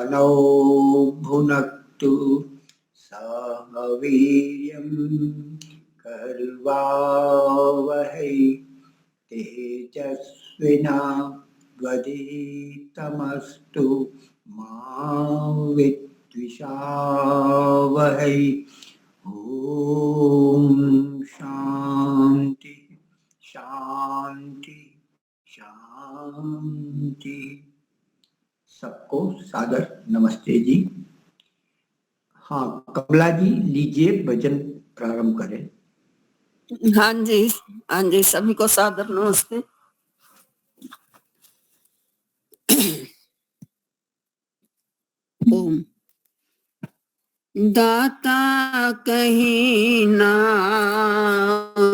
तनौ भुनक्तु सह वीर्यं कर्वावहै तेजस्विनावधीतमस्तु मा विद्विषावहै। ओम शांति शांति शांति। सबको सादर नमस्ते जी। हाँ कमला जी, लीजिए भजन प्रारंभ करें। हाँ जी, हाँ जी, सभी को सादर नमस्ते। ओम। दाता कहीं ना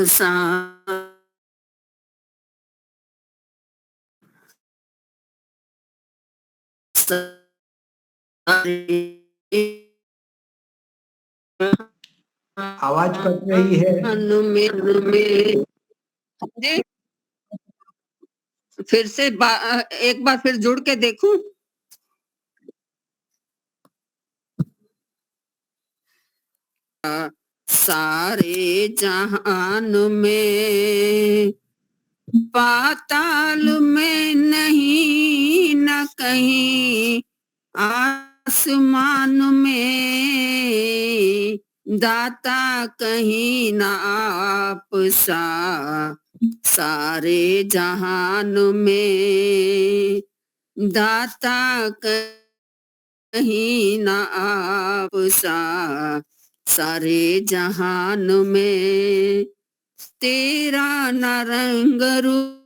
सा आवाज कट रही है। फिर से एक बार फिर जुड़ के देखूं। सारे जहान में पाताल में नहीं न कहीं आसमान में दाता कहीं न आप सा सारे जहान में दाता कहीं न आप सा सारे जहान में तेरा न रंग रूप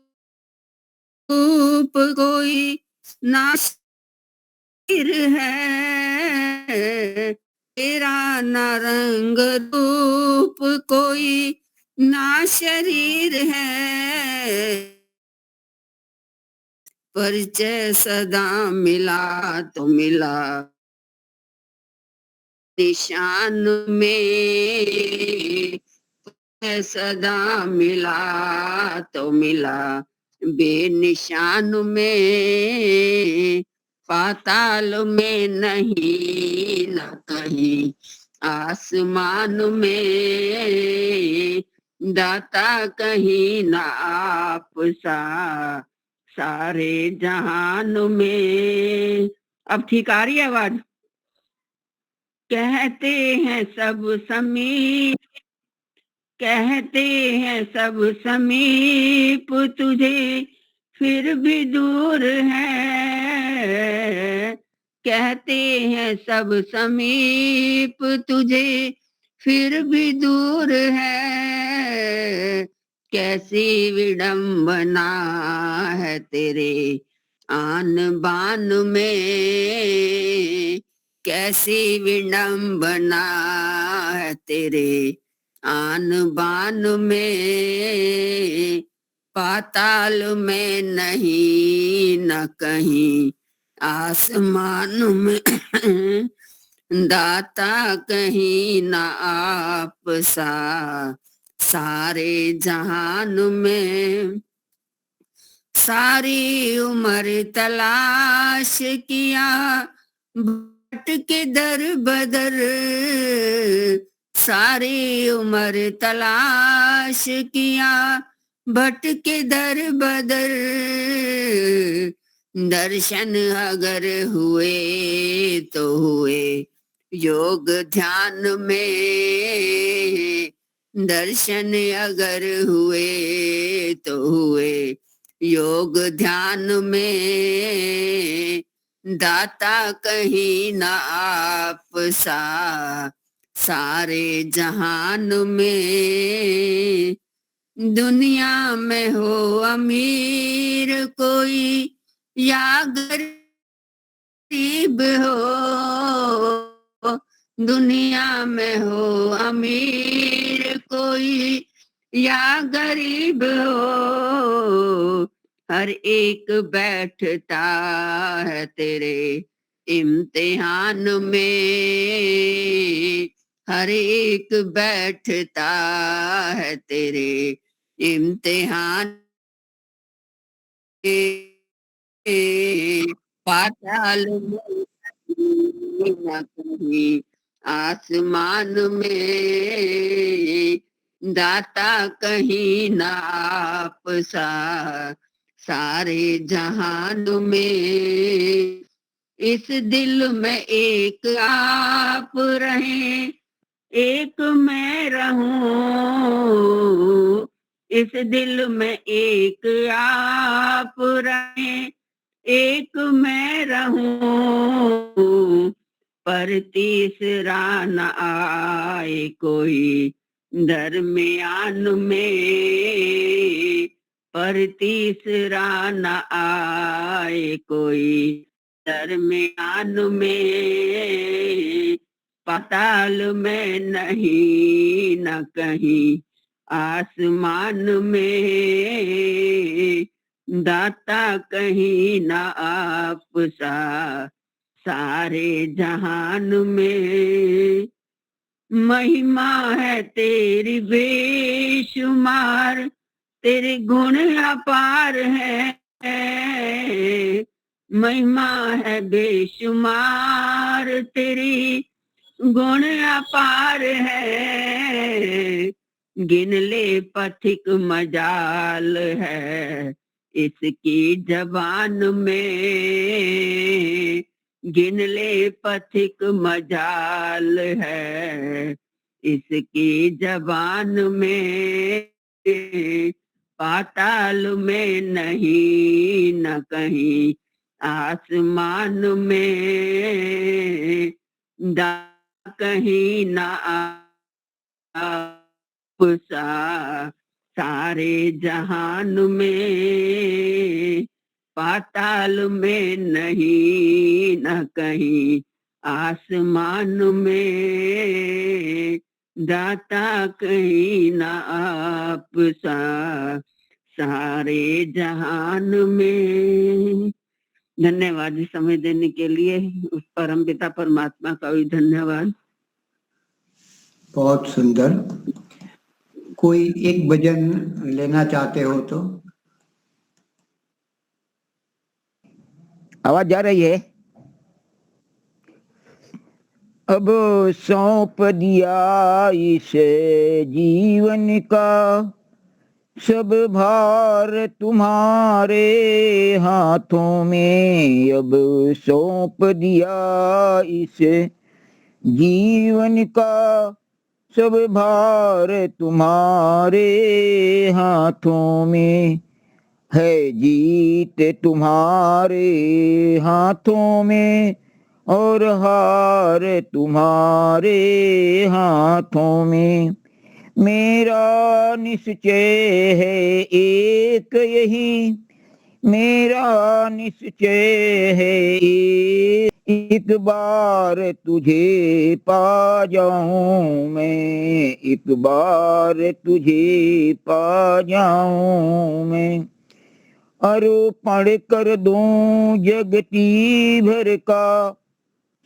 कोई ना शरीर है तेरा न रंग रूप कोई ना शरीर है परिचय सदा मिला तो मिला निशान में सदा मिला तो मिला बेनिशान में पाताल में नहीं न कहीं आसमान में दाता कहीं न आप सा सारे जहान में। अब ठीक आ रही है आवाज? कहते हैं सब समीप कहते हैं सब समीप तुझे फिर भी दूर है कहते हैं सब समीप तुझे फिर भी दूर है कैसी विडंबना है तेरे आन बान में कैसी विडंबना है तेरे आन बान में पाताल में नहीं न कहीं आसमान में दाता कहीं न आप सा सारे जहान में सारी उम्र तलाश किया भटके दर बदर सारी उम्र तलाश किया भटके दर बदर दर्शन अगर हुए तो हुए योग ध्यान में दर्शन अगर हुए तो हुए योग ध्यान में दाता कहीं न आप सा सारे जहान में दुनिया में हो अमीर कोई या गरीब हो दुनिया में हो अमीर कोई या गरीब हो हर एक बैठता है तेरे इम्तिहान में हर एक बैठता है तेरे इम्तिहान पाताल में न कहीं आसमान में, दाता कहीं ना आप सा, सारे जहान में। इस दिल में एक आप रहें, एक मैं रहूं। इस दिल में एक आप रहें, एक मैं रहूं। पर तीसरा न आए कोई दरमियान में, पर तीसरा न आए कोई दरमियान में। पाताल में नहीं न कहीं आसमान में, दाता कहीं ना आप सा, सारे जहान में। महिमा है तेरी बेशुमार, तेरे गुण अपार है। महिमा है बेशुमार, तेरी गुण अपार है। गिन ले पथिक मजाल है इसकी जबान में। गिन ले पथिक मजाल है इसकी जबान में। पाताल में नहीं न कहीं आसमान में, दा कहीं ना आप सा, सारे जहान में। पाताल में नहीं न कहीं आसमान में, दाता कहीं ना आप सा, सारे जहान में। धन्यवाद जी समय देने के लिए। उस परम पिता परमात्मा का भी धन्यवाद। बहुत सुंदर। कोई एक भजन लेना चाहते हो तो? आवाज जा रही है? अब सौंप दिया इस जीवन का सब भार तुम्हारे हाथों में। अब सौंप दिया इस जीवन का सब भार तुम्हारे हाथों में। है जीत तुम्हारे हाथों में और हार तुम्हारे हाथों में। मेरा निश्चय है एक यही, मेरा निश्चय है एक बार तुझे पा जाऊं मैं, एक बार तुझे पा जाऊं मैं। अर्पण कर दूं जगती भर का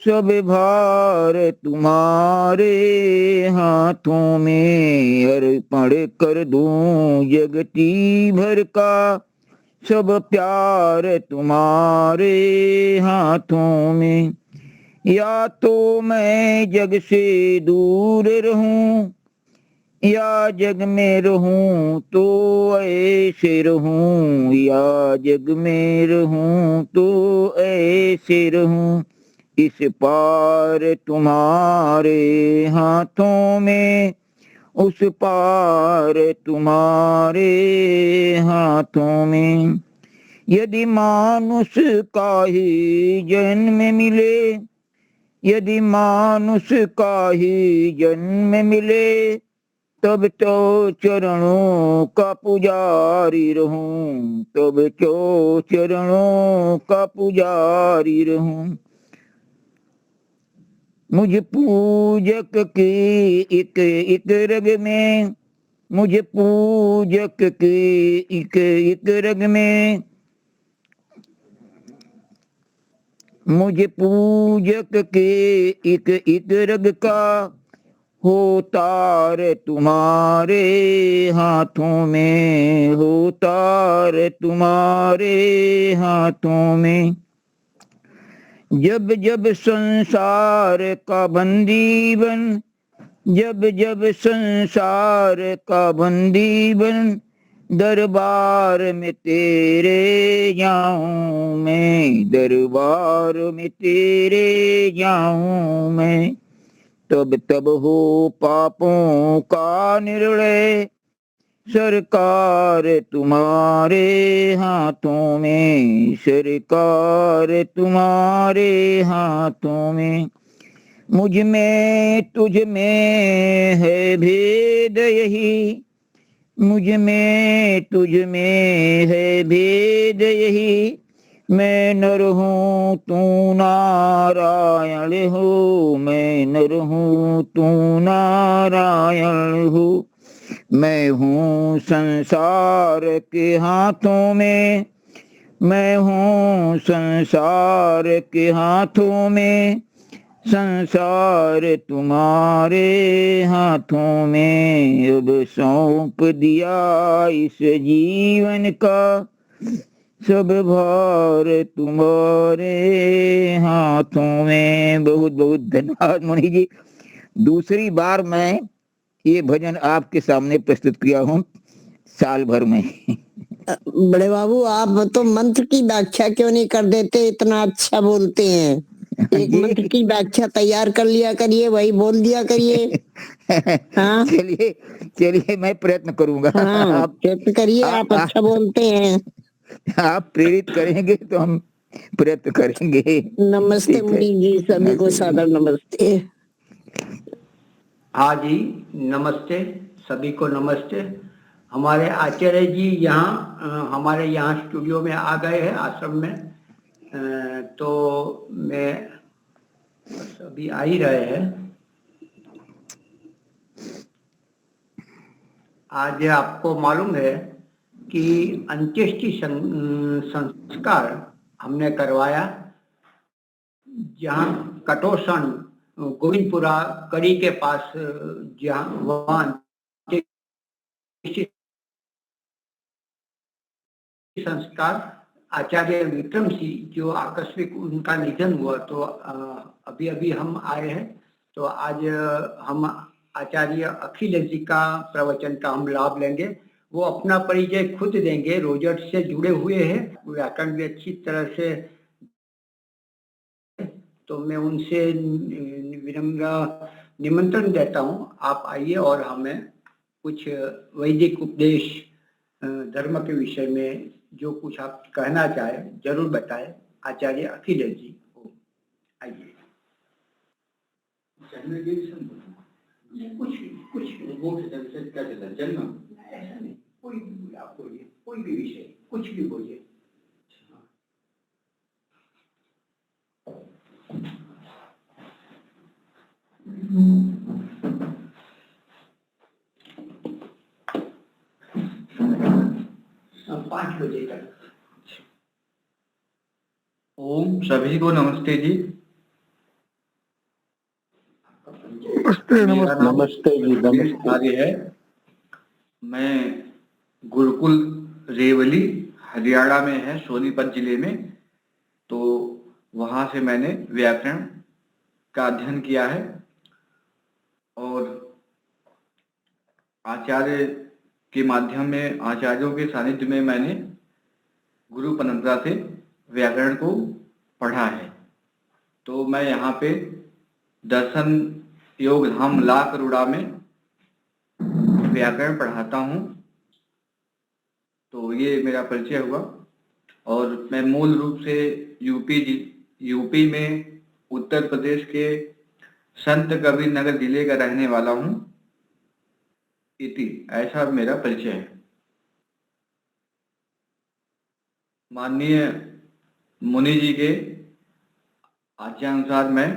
सब भार तुम्हारे हाथों में। अर्पण कर दूं जगती भर का सब प्यार तुम्हारे हाथों में। या तो मैं जग से दूर रहूं, या जग में रहूं तो ऐसे रहूं, या जग में रहूं तो ऐसे रहूं। इस पार तुम्हारे हाथों में, उस पार तुम्हारे हाथों में। यदि मानुष का ही जन्म मिले, यदि मानुष का ही जन्म मिले, तब तो चरणों का पुजारी रहूं, तब तो चरणों का पुजारी रहूं। मुझ पूजक की एक रग में, मुझ पूजक की एक रग में, मुझ पूजक के एक रग का हो तार तुम्हारे हाथों में, हो तार तुम्हारे हाथों में। जब जब संसार का बंदी बन, जब जब संसार का बंदी बन, दरबार में तेरे जाऊं मैं, दरबार में तेरे जाऊं मैं। तब तब हो पापों का निर्णय, सरकार तुम्हारे हाथों में, सरकार तुम्हारे हाथों में। मुझ में तुझ में है भेद यही, मुझ में तुझ में है भेद यही। मैं नर हूँ तू नारायण हो, मैं नर हूँ तू नारायण हो। मैं हूँ संसार के हाथों में, मैं हूँ संसार के हाथों में, संसार तुम्हारे हाथों में। अब सौंप दिया इस जीवन का, सब भार तुम्हारे हाथों में। बहुत बहुत धन्यवाद मुनि जी। दूसरी बार मैं ये भजन आपके सामने प्रस्तुत किया हूँ साल भर में। बड़े बाबू, आप तो मंत्र की व्याख्या क्यों नहीं कर देते? इतना अच्छा बोलते हैं, एक जी। मंत्र की व्याख्या तैयार कर लिया करिए, वही बोल दिया करिए। हाँ चलिए चलिए, मैं प्रयत्न करूंगा। हाँ, आप प्रयत्न करिए, आप अच्छा बोलते हैं। आप प्रेरित करेंगे तो हम प्रयत्न करेंगे। नमस्ते ठीक है, मुनि जी, सभी को नमस्ते। सादर नमस्ते। हाँ जी, नमस्ते, सभी को नमस्ते। हमारे आचार्य जी यहाँ हमारे यहाँ स्टूडियो में आ गए हैं, आश्रम में। तो मैं बस अभी आ ही रहे हैं। आज आपको मालूम है कि अंत्येष्टि संस्कार हमने करवाया, जहाँ कटोसन गोविंदपुरा कड़ी के पास, जहाँ वहाँ संस्कार आचार्य विक्रम सिंह, जो आकस्मिक उनका निधन हुआ, तो अभी अभी हम आए हैं। तो आज हम आचार्य अखिलेश जी का प्रवचन का हम लाभ लेंगे। वो अपना परिचय खुद देंगे, रोजर्ट से जुड़े हुए हैं, व्याकरण भी अच्छी तरह से। तो मैं उनसे विनम्र निमंत्रण देता हूँ, आप आइए और हमें कुछ वैदिक उपदेश, धर्म के विषय में जो कुछ आप कहना चाहे जरूर बताएं। आचार्य अखिलेश जी को आइए। कुछ कुछ क्या चला जन्म, ऐसा नहीं, कोई भी आप बोलिए, कोई भी विषय, कुछ भी बोलिए। 5 बजे तक। ओम, सभी को नमस्ते जी। नमस्ते जी, नमस्ते। आर्य है। मैं गुरुकुल रेवली हरियाणा में है, सोनीपत जिले में। तो वहाँ से मैंने व्याकरण का अध्ययन किया है और आचार्य के माध्यम में, आचार्यों के सानिध्य में मैंने गुरु परंपरा से व्याकरण को पढ़ा है। तो मैं यहाँ पे दर्शन योग धाम ला करुड़ा में व्याकरण पढ़ाता हूँ। तो ये मेरा परिचय हुआ। और मैं मूल रूप से यूपी में उत्तर प्रदेश के संत कबीर नगर जिले का रहने वाला हूँ। इति ऐसा मेरा परिचय है। माननीय मुनि जी के आज्ञानुसार मैं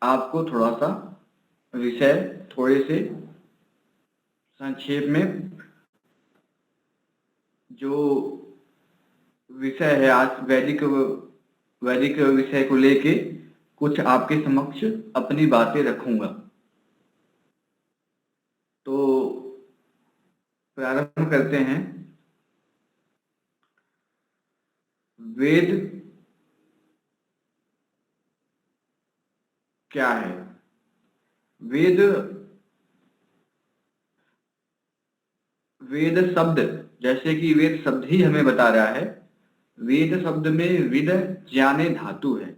आपको थोड़ा सा विषय थोड़े से संक्षेप में, जो विषय है आज वैदिक विषय को लेके कुछ आपके समक्ष अपनी बातें रखूंगा। तो प्रारंभ करते हैं। वेद क्या है। वेद वेद शब्द, जैसे कि वेद शब्द ही हमें बता रहा है, वेद शब्द में विद ज्ञाने धातु है,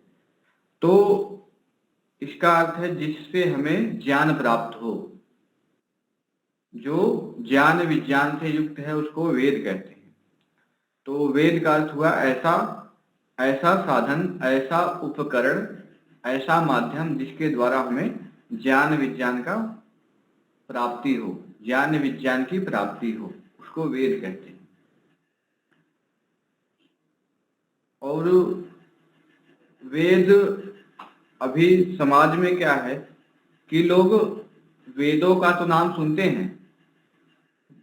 तो इसका अर्थ है जिससे हमें ज्ञान प्राप्त हो। जो ज्ञान विज्ञान से युक्त है उसको वेद कहते हैं। तो वेद का अर्थ हुआ ऐसा ऐसा साधन, ऐसा उपकरण, ऐसा माध्यम जिसके द्वारा हमें ज्ञान विज्ञान का प्राप्ति हो, ज्ञान विज्ञान की प्राप्ति हो, उसको वेद कहते हैं। और वेद अभी समाज में क्या है कि लोग वेदों का तो नाम सुनते हैं,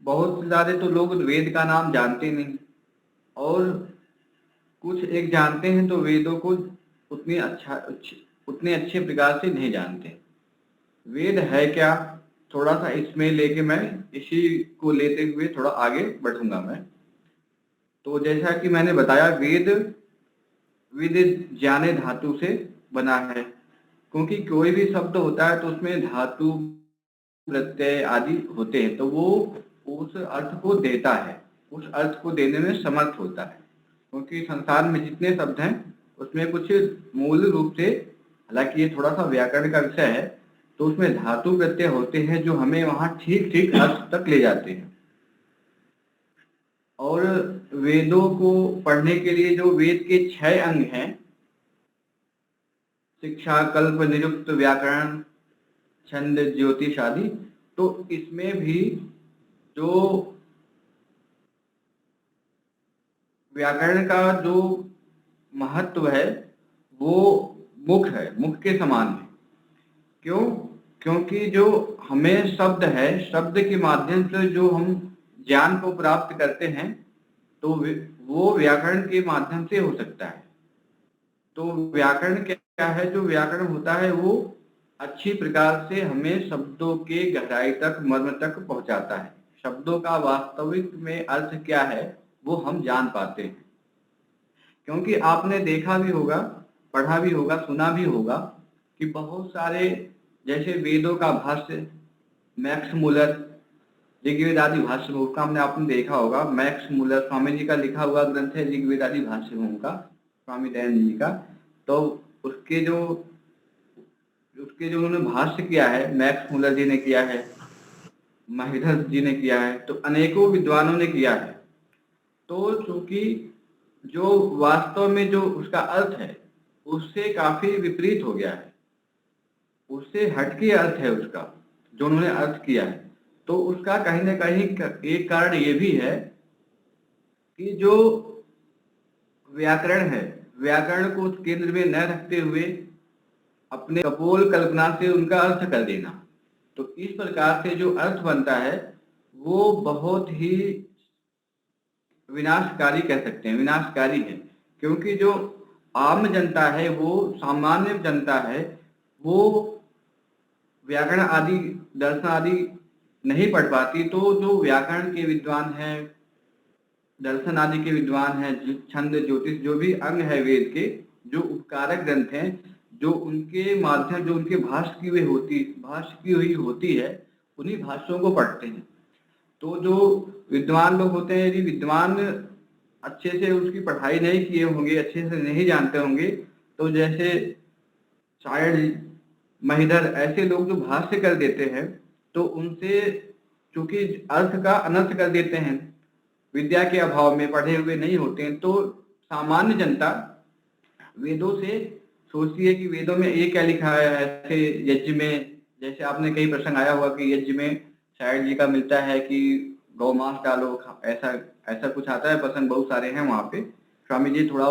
बहुत ज्यादा तो लोग वेद का नाम जानते नहीं, और कुछ एक जानते हैं तो वेदों को उतने अच्छे प्रकार से नहीं जानते। वेद है क्या, थोड़ा सा इसमें लेके मैं इसी को लेते हुए थोड़ा आगे बढ़ूंगा मैं। तो जैसा कि मैंने बताया, वेद विद ज्ञाने धातु से बना है, क्योंकि कोई भी शब्द होता है तो उसमें धातु प्रत्यय आदि होते हैं, तो वो उस अर्थ को देता है, उस अर्थ को देने में समर्थ होता है। क्योंकि संसार में जितने शब्द हैं उसमें कुछ मूल रूप से, हालांकि ये थोड़ा सा व्याकरण का विषय है, तो उसमें धातु प्रत्यय होते हैं जो हमें वहां ठीक ठीक अर्थ तक ले जाते हैं। और वेदों को पढ़ने के लिए जो वेद के 6 अंग हैं, शिक्षा, कल्प, निरुक्त, व्याकरण, छंद, ज्योतिष आदि, तो इसमें भी जो व्याकरण का जो महत्व है वो मुख है, मुख के समान है। क्यों? क्योंकि जो हमें शब्द है, शब्द के माध्यम से जो हम ज्ञान को प्राप्त करते हैं तो वो व्याकरण के माध्यम से हो सकता है। तो व्याकरण क्या है, जो व्याकरण होता है वो अच्छी प्रकार से हमें शब्दों के गहराई तक, मर्म तक पहुंचाता है। शब्दों का वास्तविक में अर्थ क्या है वो हम जान पाते हैं। क्योंकि आपने देखा भी होगा, पढ़ा भी होगा, सुना भी होगा कि बहुत सारे, जैसे वेदों का भाष्य मैक्स मुलर, ऋग्वेद आदि भाष्य का हमने आपने देखा होगा। मैक्स मुलर स्वामी जी का लिखा हुआ ग्रंथ है ऋग्वेद आदि भाष्य का, स्वामी दयानंद जी का। तो उसके जो उन्होंने भाष्य किया है, मैक्स मुलर जी ने किया है, महिधर जी ने किया है, तो अनेकों विद्वानों ने किया है। तो चूंकि जो वास्तव में जो उसका अर्थ है उससे काफी विपरीत हो गया है, उससे हटके अर्थ है उसका जो उन्होंने अर्थ किया है, तो उसका कहीं ना कहीं एक कारण ये भी है कि जो व्याकरण है, व्याकरण को केंद्र में न रखते हुए अपने कपोल कल्पना से उनका अर्थ कर देना, तो इस प्रकार से जो अर्थ बनता है वो बहुत ही विनाशकारी कह सकते हैं, विनाशकारी है। क्योंकि जो आम जनता है, वो सामान्य जनता है, वो व्याकरण आदि, दर्शन आदि नहीं पढ़ पाती। तो जो व्याकरण के विद्वान हैं, दर्शन आदि के विद्वान हैं, छंद, ज्योतिष, जो भी अंग है वेद के, जो उपकारक ग्रंथ हैं, जो उनके माध्यम, जो उनके भाष्य की हुई होती है, उन्हीं भाष्यों को पढ़ते हैं। तो जो विद्वान लोग होते हैं, यदि विद्वान अच्छे से उसकी पढ़ाई नहीं किए होंगे, अच्छे से नहीं जानते होंगे, तो जैसे शायद महिधर, ऐसे लोग जो भाष्य कर देते हैं, तो उनसे चूंकि अर्थ का अनर्थ कर देते हैं, विद्या के अभाव में पढ़े हुए नहीं होते हैं, तो सामान्य जनता वेदों से सोचती है कि वेदों में ये क्या लिखा है। ऐसे यज्ञ में, जैसे आपने कई प्रसंग आया हुआ कि यज्ञ में शायद जी का मिलता है कि गौ मांस डालो, ऐसा कुछ आता है, प्रसंग बहुत सारे हैं वहां पे। स्वामी जी थोड़ा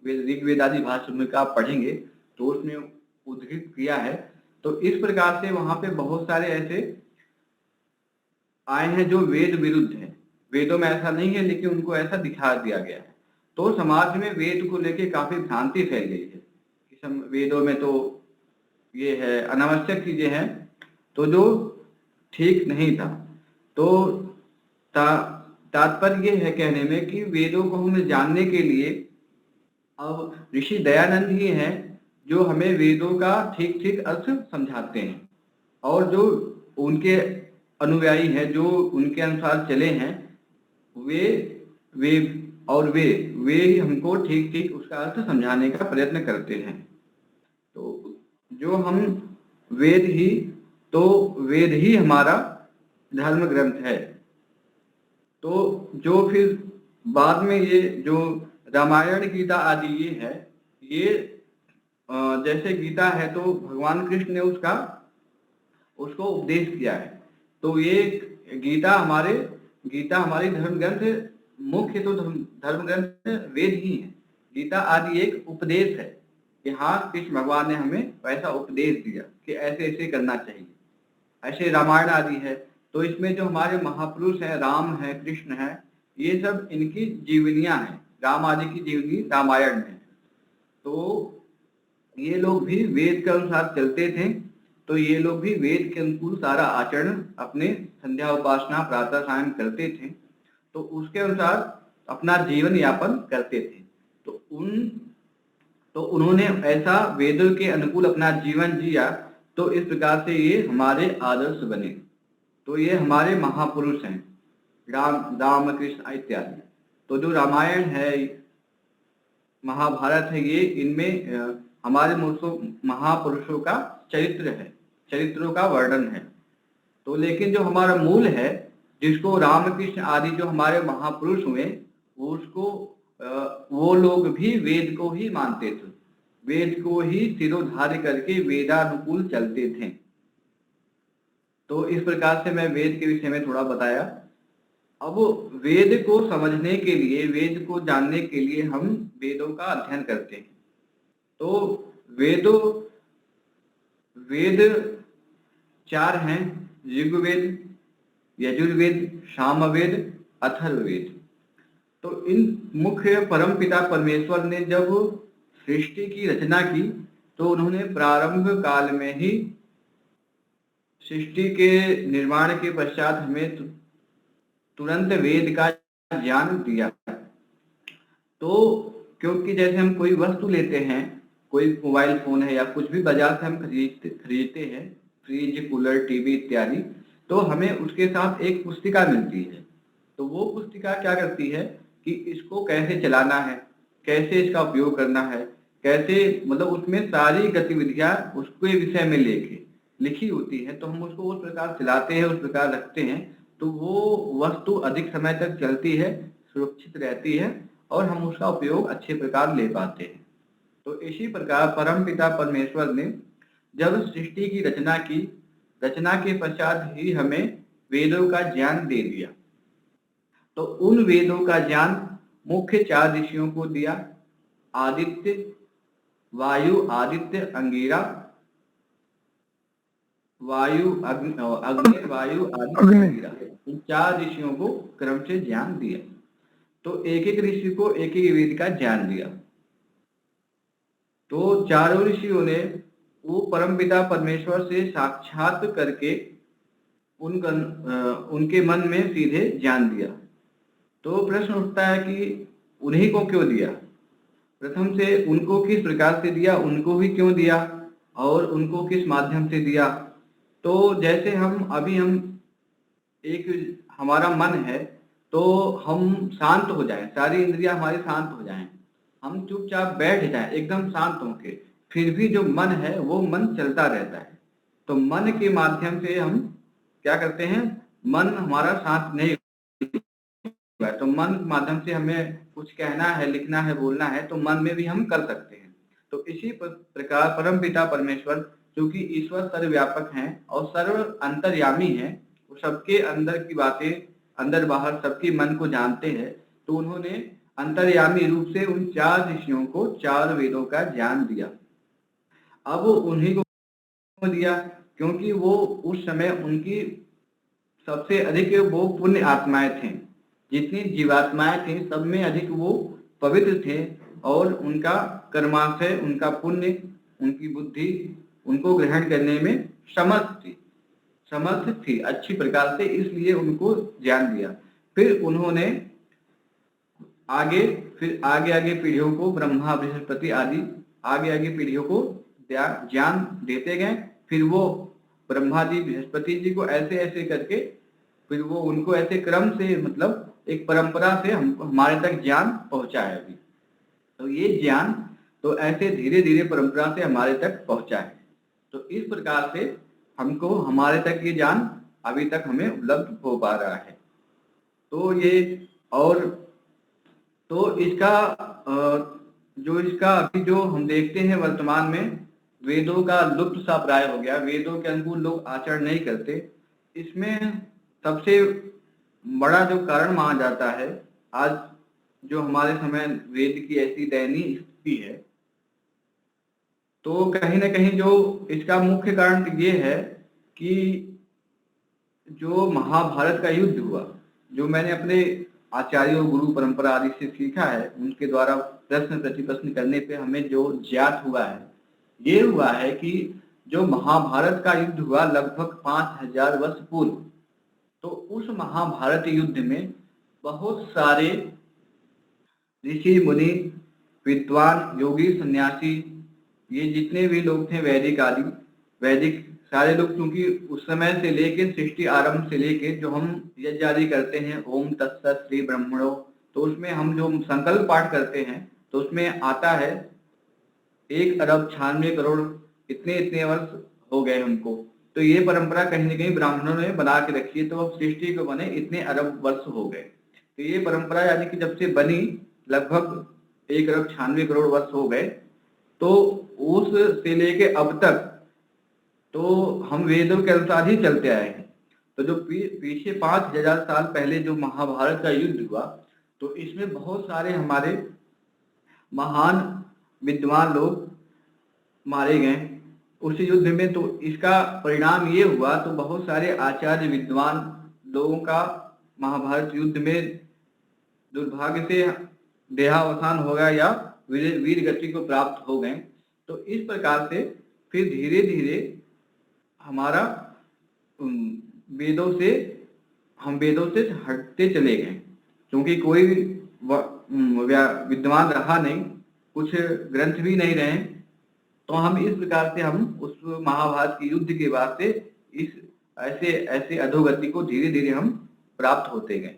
ऋग्वेद आदि भाष्य में का आप पढ़ेंगे तो उसमें उद्धृत किया है। तो इस प्रकार से वहां पे बहुत सारे ऐसे आए हैं जो वेद विरुद्ध है। वेदों में ऐसा नहीं है, लेकिन उनको ऐसा दिखा दिया गया है। तो समाज में वेद को लेके काफी भ्रांति फैल गई है कि वेदों में तो ये है, अनावश्यक चीजें हैं, तो जो ठीक नहीं था। तो तात्पर्य ये है कहने में कि वेदों को हमें जानने के लिए अब ऋषि दयानंद ही हैं जो हमें वेदों का ठीक ठीक अर्थ समझाते हैं, और जो उनके अनुयायी हैं, जो उनके अनुसार चले हैं, वे वे ही हमको ठीक ठीक उसका अर्थ समझाने का प्रयत्न करते हैं। तो जो हम वेद ही हमारा धर्म ग्रंथ है। तो जो फिर बाद में ये जो रामायण गीता आदि ये है, ये जैसे गीता है तो भगवान कृष्ण ने उसको उपदेश किया है। तो ये गीता हमारी धर्म ग्रंथ, मुख्य तो धर्म ग्रंथ वेद ही है। गीता आदि एक उपदेश है कि हाँ, कृष्ण भगवान ने हमें वैसा उपदेश दिया कि ऐसे ऐसे करना चाहिए। ऐसे रामायण आदि है, तो इसमें जो हमारे महापुरुष हैं, राम है, कृष्ण है, ये सब इनकी जीवनियां हैं। राम आदि की जीवनी रामायण में। तो ये लोग भी वेद के अनुसार चलते थे। तो ये लोग भी वेद के अनुकूल सारा आचरण अपने संध्या उपासना प्रातः सायं करते थे। तो उसके अनुसार अपना जीवन यापन करते थे। तो उन्होंने ऐसा वेदों के अनुकूल अपना जीवन जिया। तो इस प्रकार से ये हमारे आदर्श बने। तो ये हमारे महापुरुष हैं, राम कृष्ण इत्यादि। तो जो रामायण है, महाभारत है, ये इनमें हमारे महापुरुषों का चरित्र है, चरित्रों का वर्णन है। तो लेकिन जो हमारा मूल है, जिसको रामकृष्ण आदि जो हमारे महापुरुष हुए, वो लोग भी वेद को ही मानते थे, वेद को ही सिरोधार्य करके वेदानुकूल चलते थे। तो इस प्रकार से मैं वेद के विषय में थोड़ा बताया। अब वेद को समझने के लिए, वेद को जानने के लिए हम वेदों का अध्ययन करते हैं। तो वेद 4 हैं, ऋग्वेद, यजुर्वेद, सामवेद, अथर्ववेद। तो इन मुख्य परमपिता परमेश्वर ने जब सृष्टि की रचना की, तो उन्होंने प्रारंभ काल में ही सृष्टि के निर्माण के पश्चात हमें तुरंत वेद का ज्ञान दिया। तो क्योंकि जैसे हम कोई वस्तु लेते हैं, कोई मोबाइल फोन है या कुछ भी बाजार से हम खरीदते हैं, फ्रिज, कूलर, टीवी इत्यादि, तो हमें उसके साथ एक पुस्तिका मिलती है। तो वो पुस्तिका क्या करती है कि इसको कैसे चलाना है, कैसे इसका उपयोग करना है, कैसे, मतलब उसमें सारी गतिविधियां उसके विषय में लिखी होती है। तो हम उसको उस प्रकार चलाते हैं, उस प्रकार रखते हैं, तो वो वस्तु अधिक समय तक चलती है, सुरक्षित रहती है, और हम उसका उपयोग अच्छे प्रकार ले पाते हैं। तो इसी प्रकार परमपिता परमेश्वर ने जब सृष्टि की रचना की, रचना के पश्चात ही हमें वेदों का ज्ञान दे दिया। तो उन वेदों का ज्ञान मुख्य 4 ऋषियों को दिया, आदित्य, वायु, आदित्य, अंगिरा, वायु, अग्नि, वायु, आदित्य, अंगिरा, इन 4 ऋषियों को क्रम से ज्ञान दिया। तो एक एक ऋषि को एक एक वेद का ज्ञान दिया। तो चारों ऋषियों ने वो परमपिता परमेश्वर से साक्षात करके उनके मन में सीधे ज्ञान दिया। तो प्रश्न उठता है कि उन्हीं को क्यों दिया, प्रथम से उनको किस प्रकार से दिया, उनको भी क्यों दिया, और उनको किस माध्यम से दिया। तो जैसे हम एक हमारा मन है, तो हम शांत हो जाएं, सारी इंद्रियां हमारी शांत हो जाएं, हम चुपचाप बैठ जाएं एकदम शांत होके, फिर भी जो मन है वो मन चलता रहता है। तो मन के माध्यम से हम क्या करते हैं, मन हमारा शांत नहीं हुआ, तो मन के माध्यम से हमें कुछ कहना है, लिखना है, बोलना है, तो मन में भी हम कर सकते हैं। तो इसी प्रकार परमपिता परमेश्वर, क्योंकि ईश्वर सर्वव्यापक हैं और सर्व अंतर्यामी हैं, वो सबके अंदर की बातें, अंदर बाहर सबके मन को जानते हैं। तो उन्होंने अंतर्यामी रूप से उन 4 ऋषियों को 4 वेदों का ज्ञान दिया। अब उन्हीं को दिया क्योंकि वो उस समय उनकी सबसे अधिक वो पुण्य आत्माएं थे, जितनी जीवात्माएं थी सब में अधिक वो पवित्र थे, और उनका कर्माशय, उनका पुण्य, उनकी बुद्धि उनको ग्रहण करने में समर्थ थी अच्छी प्रकार से, इसलिए उनको ज्ञान दिया। फिर उन्होंने आगे पीढ़ियों को ब्रह्मा, बृहस्पति आदि आगे आगे पीढ़ियों को ज्ञान देते गए। फिर वो ब्रह्मा जी बृहस्पति जी को ऐसे ऐसे करके फिर वो उनको ऐसे क्रम से मतलब एक परंपरा से हमारे तक ज्ञान पहुंचा है अभी। तो ये ज्ञान तो ऐसे धीरे धीरे परंपरा से हमारे तक पहुंचा है। तो इस प्रकार से हमको हमारे तक ये ज्ञान अभी तक हमें उपलब्ध हो पा रहा है। तो ये और तो इसका जो इसका अभी जो हम देखते हैं वर्तमान में वेदों का लुप्त सा प्राय हो गया, वेदों के अनुकूल लोग आचरण नहीं करते। इसमें सबसे बड़ा जो कारण माना जाता है, आज जो हमारे समय वेद की ऐसी दयनीय स्थिति है, तो कहीं ना कहीं जो इसका मुख्य कारण ये है कि जो महाभारत का युद्ध हुआ, जो मैंने अपने आचार्यों गुरु परंपरा आदि से सीखा है, उनके द्वारा प्रश्न प्रतिप्रश्न करने पे हमें जो ज्ञात हुआ है, ये हुआ है कि जो महाभारत का युद्ध हुआ लगभग 5000 वर्ष पूर्व, तो उस महाभारत युद्ध में बहुत सारे ऋषि मुनि विद्वान योगी सन्यासी ये जितने भी लोग थे वैदिक आदि वैदिक सारे लोग, क्योंकि उस समय से लेके सृष्टि आरंभ से लेके जो हम यज्ञ आदि करते हैं ओम तत्सत श्री ब्रह्मणो, तो उसमें हम जो संकल्प पाठ करते हैं तो उसमें आता है 1,96,00,00,000 इतने इतने वर्ष हो गए हमको। तो ये परंपरा कहीं ना कहीं ब्राह्मणों ने बना के रखी है। तो अब सृष्टि को बने इतने अरब वर्ष हो गए। तो ये परंपरा यानी कि जब से बनी लगभग 1,96,00,00,000 वर्ष हो गए। तो उस से लेके अब तक तो हम वेदों के अनुसार ही चलते आए हैं। तो जो पीछे 5000 साल पहले जो महाभारत का युद्ध हुआ, तो इसमें बहुत सारे हमारे महान विद्वान लोग मारे गए उस युद्ध में। तो इसका परिणाम ये हुआ, तो बहुत सारे आचार्य विद्वान लोगों का महाभारत युद्ध में दुर्भाग्य से देहावसान हो गया या वीर गति को प्राप्त हो गए। तो इस प्रकार से फिर धीरे धीरे हमारा वेदों से हटते चले गए, क्योंकि कोई विद्वान रहा नहीं, कुछ ग्रंथ भी नहीं रहे। तो हम इस प्रकार से हम उस महाभारत के युद्ध के बाद से इस ऐसे अधोगति को धीरे धीरे हम प्राप्त होते गए।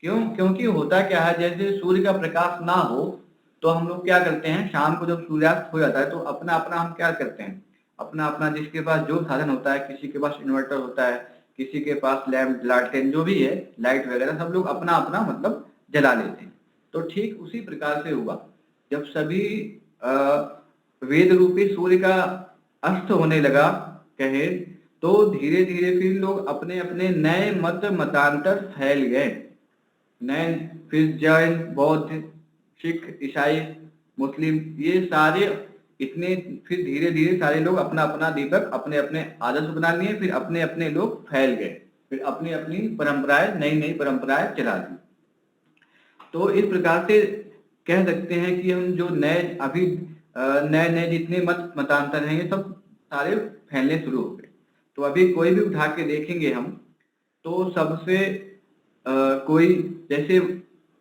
क्योंकि होता क्या है, जैसे सूर्य का प्रकाश ना हो तो हम लोग क्या करते हैं, शाम को जब सूर्यास्त हो जाता है तो अपना अपना हम क्या करते हैं, अपना अपना जिसके पास जो साधन होता है, किसी के पास इन्वर्टर होता है, किसी के पास लैंप लालटेन जो भी है लाइट वगैरह, सब लोग अपना अपना मतलब जला लेते हैं। तो ठीक उसी प्रकार से हुआ, जब सभी वेद रूपी सूर्य का अस्त होने लगा कहे, तो धीरे धीरे फिर लोग अपने अपने नए मतांतर फैल गए। नए फिर जैन बौद्ध सिख ईसाई मुस्लिम ये सारे इतने फिर धीरे धीरे सारे लोग अपना अपना दीपक अपने अपने आदर्श बना लिए, फिर अपने अपने लोग फैल गए, फिर अपनी अपनी परंपराएं नई नई परंपराएं चला दी। तो इस प्रकार से कह सकते हैं कि हम जो नए अभी नए नए जितने मतांतर हैं ये सब सारे फैलने शुरू हो गए। तो अभी कोई भी उठा के देखेंगे हम तो सबसे कोई जैसे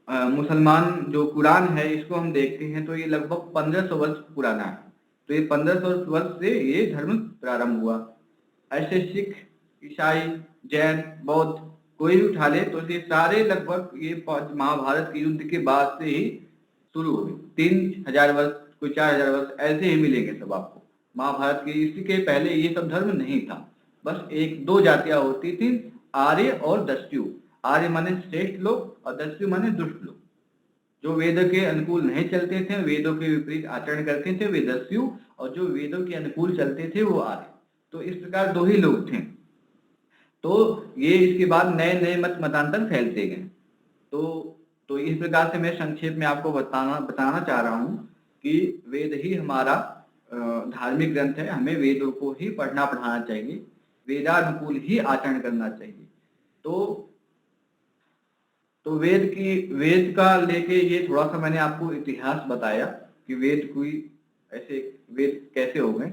मुसलमान जो कुरान है इसको हम देखते हैं तो ये लगभग 1500 वर्ष पुराना है। तो ये 1500 वर्ष से ये धर्म प्रारंभ हुआ। ऐसे सिख ईसाई जैन बौद्ध कोई भी उठा ले तो ये सारे लगभग ये महाभारत के युद्ध के बाद से ही शुरू हो गए। 3000 वर्ष कोई 4000 वर्ष ऐसे ही मिलेंगे सब आपको महाभारत के। इसके पहले ये सब धर्म नहीं था, बस एक दो जातियां होती थी, आर्य और दस्यु। आर्य माने श्रेष्ठ लोग और दस्यु माने दुष्ट लोग, जो वेद के अनुकूल नहीं चलते थे, वेदों के विपरीत आचरण करते थे वे दस्यु, और जो वेदों के अनुकूल चलते थे वो आर्य। तो इस प्रकार दो ही लोग थे। तो ये इसके बाद नए नए मतांतर फैलते गए। तो इस प्रकार से मैं संक्षेप में आपको बताना चाह रहा हूँ कि वेद ही हमारा धार्मिक ग्रंथ है। हमें वेदों को ही पढ़ना पढ़ाना चाहिए, वेदानुकूल ही आचरण करना चाहिए। तो वेद का लेके ये थोड़ा सा मैंने आपको इतिहास बताया कि वेद कैसे हो गए।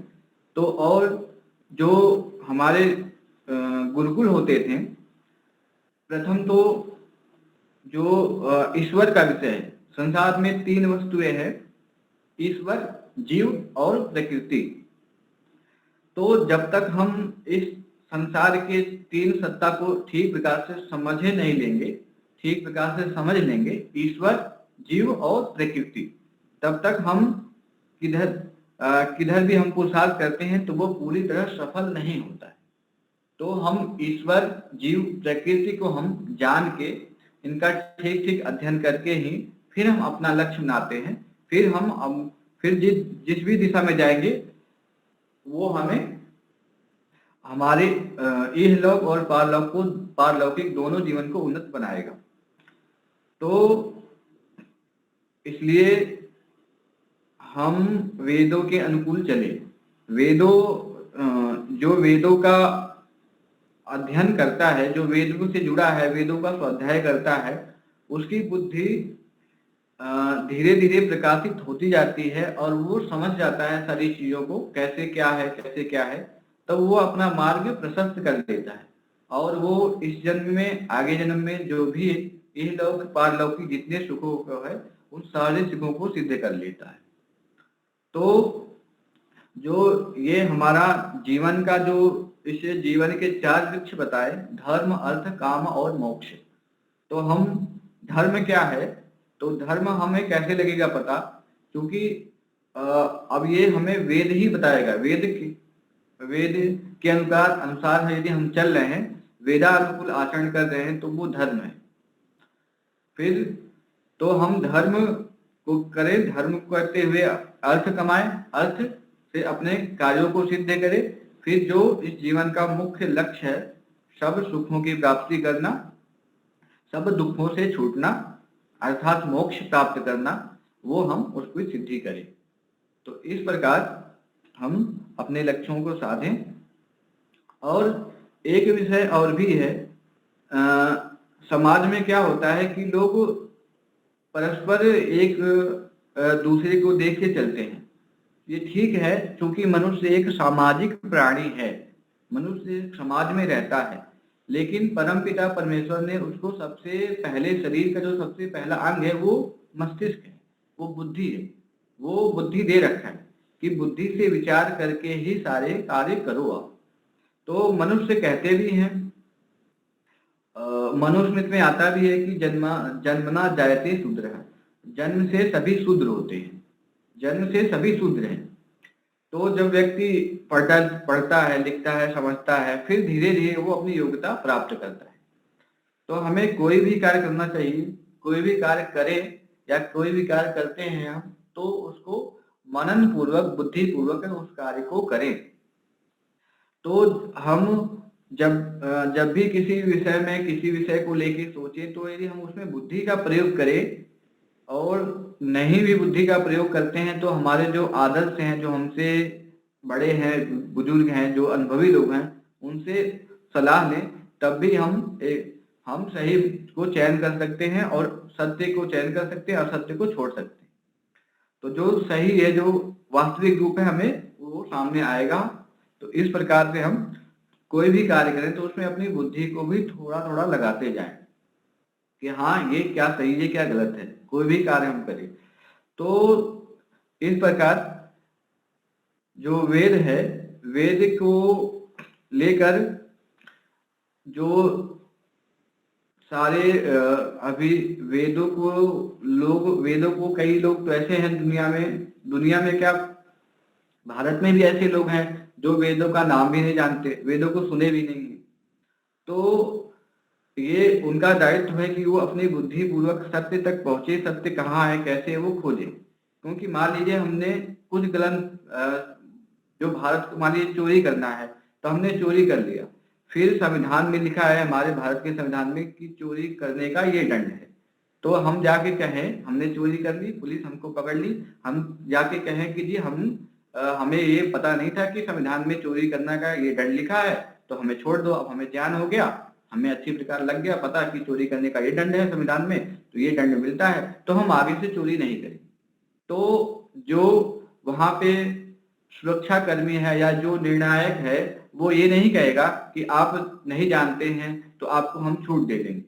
तो और जो हमारे गुरुकुल होते थे, प्रथम तो जो ईश्वर का विषय है, संसार में 3 वस्तुएं हैं, ईश्वर जीव और प्रकृति। तो जब तक हम इस संसार के तीन सत्ता को ठीक प्रकार से समझे नहीं लेंगे, ठीक प्रकार से समझ लेंगे, ईश्वर, जीव और प्रकृति, तब तक हम किधर भी हम पुरुषार्थ करते हैं तो वो पूरी तरह सफल नहीं होता है। तो हम ईश्वर, जीव, प्रकृति को हम जान के, इनका ठीक ठीक अध्ययन करके ही फिर हम अपना लक्ष्य बनाते हैं। फिर जिस भी दिशा में जाएंगे वो हमें हमारे इहलोक और पारलौकिक दोनों जीवन को उन्नत बनाएगा। तो इसलिए हम वेदों के अनुकूल चले। जो वेदों का अध्ययन करता है, जो वेदों से जुड़ा है, वेदों का स्वाध्याय करता है, उसकी बुद्धि धीरे धीरे प्रकाशित होती जाती है और वो समझ जाता है सारी चीजों को, कैसे क्या है, तो वो अपना मार्ग प्रशस्त कर देता है और वो इस जन्म में, आगे जन्म में जो भी इहलोक पारलौकिक जितने सुखों को है, उन सारे सुखों को सिद्ध कर लेता है। तो जो ये हमारा जीवन का जो इसे जीवन के 4 वृक्ष बताए, धर्म, अर्थ, काम और मोक्ष। तो हम धर्म क्या है, तो धर्म हमें कैसे लगेगा पता, क्योंकि अब ये हमें वेद ही बताएगा। वेद के अनुसार यदि हम चल रहे हैं, वेदानुकूल आचरण कर रहे हैं, तो वो धर्म है। फिर तो हम धर्म को करें, धर्म को करते हुए अर्थ कमाएं, अर्थ से अपने कार्यों को सिद्ध करें। फिर जो इस जीवन का मुख्य लक्ष्य है, सब सुखों की प्राप्ति करना, सब दुखों से छूटना, अर्थात मोक्ष प्राप्त करना, वो हम उसकी सिद्धि करें। तो इस प्रकार हम अपने लक्ष्यों को साधें। और एक विषय और भी है, समाज में क्या होता है कि लोग परस्पर एक दूसरे को देख के चलते हैं। ये ठीक है, क्योंकि मनुष्य एक सामाजिक प्राणी है, मनुष्य समाज में रहता है, लेकिन परमपिता परमेश्वर ने उसको सबसे पहले, शरीर का जो सबसे पहला अंग है वो मस्तिष्क है, वो बुद्धि है, वो बुद्धि दे रखा है कि बुद्धि से विचार करके ही सारे कार्य करो आप। तो मनुष्य कहते भी हैं, मनुस्मृति में आता भी है कि जन्मना जायते शूद्र, जन्म से सभी शूद्र होते हैं, जन्म से सभी शूद्र हैं। तो जब व्यक्ति पढ़ता है, लिखता है, समझता है, फिर धीरे धीरे वो अपनी योग्यता प्राप्त करता है। तो हमें कोई भी कार्य करना चाहिए, कोई भी कार्य करें या कोई भी कार्य करते हैं हम, तो उसको मनन पूर्वक, बुद्धि पूर्वक उस कार्य को करें। तो हम जब भी किसी विषय को लेके सोचें, तो यदि हम उसमें बुद्धि का प्रयोग करें, और नहीं भी बुद्धि का प्रयोग करते हैं, तो हमारे जो आदर्श हैं, जो हमसे बड़े हैं, बुजुर्ग हैं, जो अनुभवी लोग हैं, उनसे सलाह लें, तब भी हम सही को चयन कर सकते हैं और सत्य को चयन कर सकते हैं और असत्य को छोड़ सकते हैं। तो जो सही है, जो वास्तविक रूप है, हमें वो सामने आएगा। तो इस प्रकार से हम कोई भी कार्य करें तो उसमें अपनी बुद्धि को भी थोड़ा थोड़ा लगाते जाएं कि हाँ, ये क्या सही है, क्या गलत है, कोई भी कार्य हम करें। तो इस प्रकार जो वेद है, वेद को लेकर जो सारे अभी वेदों को कई लोग तो ऐसे हैं दुनिया में क्या, भारत में भी ऐसे लोग हैं जो वेदों का नाम भी नहीं जानते, वेदों को सुने भी नहीं। तो ये उनका दायित्व है कि वो अपनी बुद्धि पूर्वक सत्य तक पहुंचे, सत्य कहाँ है, कैसे है, वो खोजे। क्योंकि मान लीजिए हमने कुछ गलत, जो भारत को मान लीजिए चोरी करना है, तो हमने चोरी कर लिया, फिर संविधान में लिखा है, हमारे भारत के संविधान में, कि चोरी करने का ये दंड है। तो हम जाके कहें हमने चोरी कर ली, पुलिस हमको पकड़ ली, हम जाके कहें कि जी हमें ये पता नहीं था कि संविधान में चोरी करने का ये दंड लिखा है, तो हमें छोड़ दो, अब हमें ज्ञान हो गया, हमें अच्छी प्रकार लग गया पता कि चोरी करने का ये दंड है संविधान में, तो ये दंड मिलता है, तो हम आगे से चोरी नहीं करें। तो जो वहां पे सुरक्षा कर्मी है या जो निर्णायक है, वो ये नहीं कहेगा कि आप नहीं जानते हैं तो आपको हम छूट दे देंगे,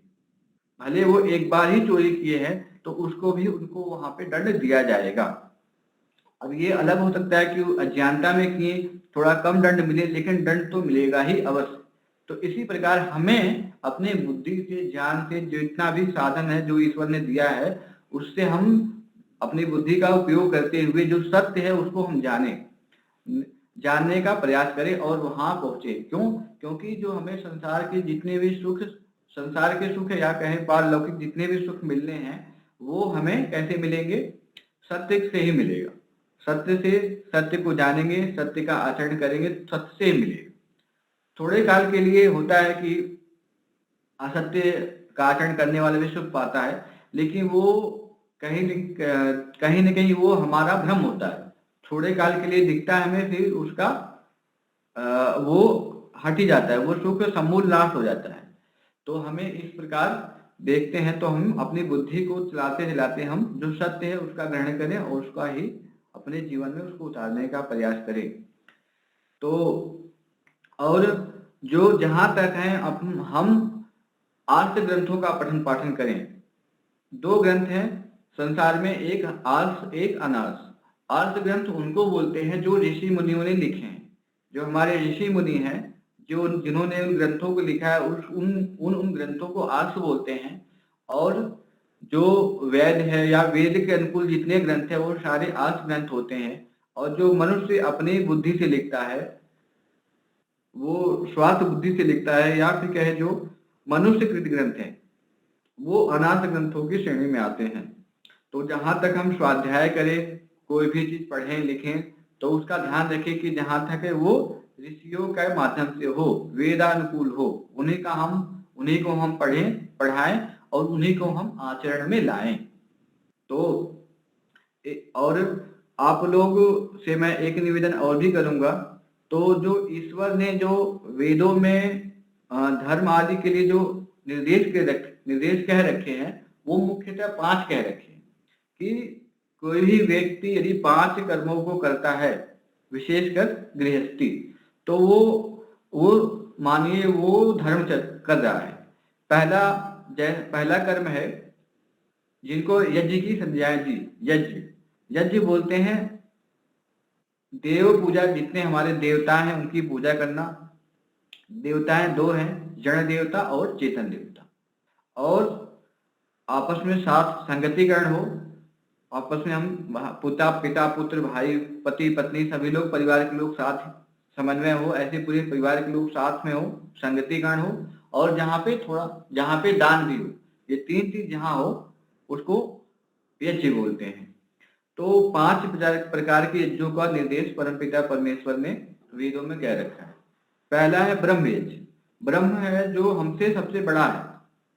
भले वो एक बार ही चोरी किए हैं तो उसको भी उनको वहां पे दंड दिया जाएगा। अब ये अलग हो सकता है कि अज्ञानता में किए थोड़ा कम दंड मिले, लेकिन दंड तो मिलेगा ही अवश्य। तो इसी प्रकार हमें अपने बुद्धि से, ज्ञान से, जितना भी साधन है जो ईश्वर ने दिया है, उससे हम अपनी बुद्धि का उपयोग करते हुए जो सत्य है उसको हम जानने का प्रयास करें और वहां पहुंचे। क्यों? क्योंकि जो हमें संसार के जितने भी सुख, संसार के सुख या कहें पारलौकिक जितने भी सुख मिलने हैं, वो हमें कैसे मिलेंगे? सत्य से ही मिलेगा। सत्य से, सत्य को जानेंगे, सत्य का आचरण करेंगे, सत्य से ही मिलेगा। थोड़े काल के लिए होता है कि असत्य का आचरण करने वाला भी सुख पाता है, लेकिन वो कहीं न कहीं वो हमारा भ्रम होता है। थोड़े काल के लिए दिखता है हमें, फिर उसका वो हट ही जाता है, वो सुख समूल नाश हो जाता है। तो हमें इस प्रकार देखते हैं तो हम अपनी बुद्धि को चलाते चलाते हम जो सत्य है उसका ग्रहण करें और उसका ही अपने जीवन में उसको उतारने का प्रयास करें। तो और जो जहां तक है हम आर्ष ग्रंथों का पठन पाठन करें। 2 ग्रंथ हैं संसार में, एक आर्ष एक अनार्ष। आर्ष ग्रंथ उनको बोलते हैं जो ऋषि मुनियों ने लिखे हैं। जो हमारे ऋषि मुनि हैं, जो जिन्होंने उन ग्रंथों को लिखा है, उन ग्रंथों को आर्ष बोलते हैं। और जो वेद है या वेद के अनुकूल जितने ग्रंथ है वो सारे आर्ष ग्रंथ होते हैं। और जो मनुष्य अपनी बुद्धि से लिखता है, वो स्वार्थ बुद्धि से लिखता है, या फिर कहे जो मनुष्य कृत ग्रंथ है, वो अनार्ष ग्रंथों की श्रेणी में आते हैं। तो जहां तक हम स्वाध्याय करें, कोई भी चीज पढ़ें लिखें, तो उसका ध्यान रखें कि जहां तक है वो ऋषियों के माध्यम से हो, वेदानुकूल हो। उन्हीं को हम पढ़ें, पढ़ाएं और उन्हीं को हम आचरण में लाएं। तो और आप लोग से मैं एक निवेदन और भी करूंगा। तो जो ईश्वर ने जो वेदों में धर्म आदि के लिए जो निर्देश कह रखे हैं, वो मुख्यतः 5 कह रखे हैं कि कोई भी व्यक्ति यदि 5 कर्मों को करता है, विशेषकर गृहस्थी, तो वो मानिए वो धर्म कर रहा है। पहला कर्म है जिनको यज्ञ की संज्ञाएं दी। यज्ञ बोलते हैं देव पूजा, जितने हमारे देवता हैं उनकी पूजा करना। देवताएं 2 हैं, जड़ देवता और चेतन देवता। और आपस में साथ संगतिकरण हो, आपस में हम पिता पुत्र भाई पति पत्नी सभी लोग, परिवार के लोग साथ समन्वय हो, ऐसे पूरे परिवार के लोग साथ में हो, संगतिकरण हो। और जहाँ पे दान भी हो, ये 3 चीज जहाँ हो उसको यज्ञ बोलते हैं। तो 5 प्रकार के यज्ञों का निर्देश परमपिता परमेश्वर ने वेदों में कह रखा है। पहला है ब्रह्म यज्ञ। ब्रह्म है जो हमसे सबसे बड़ा है।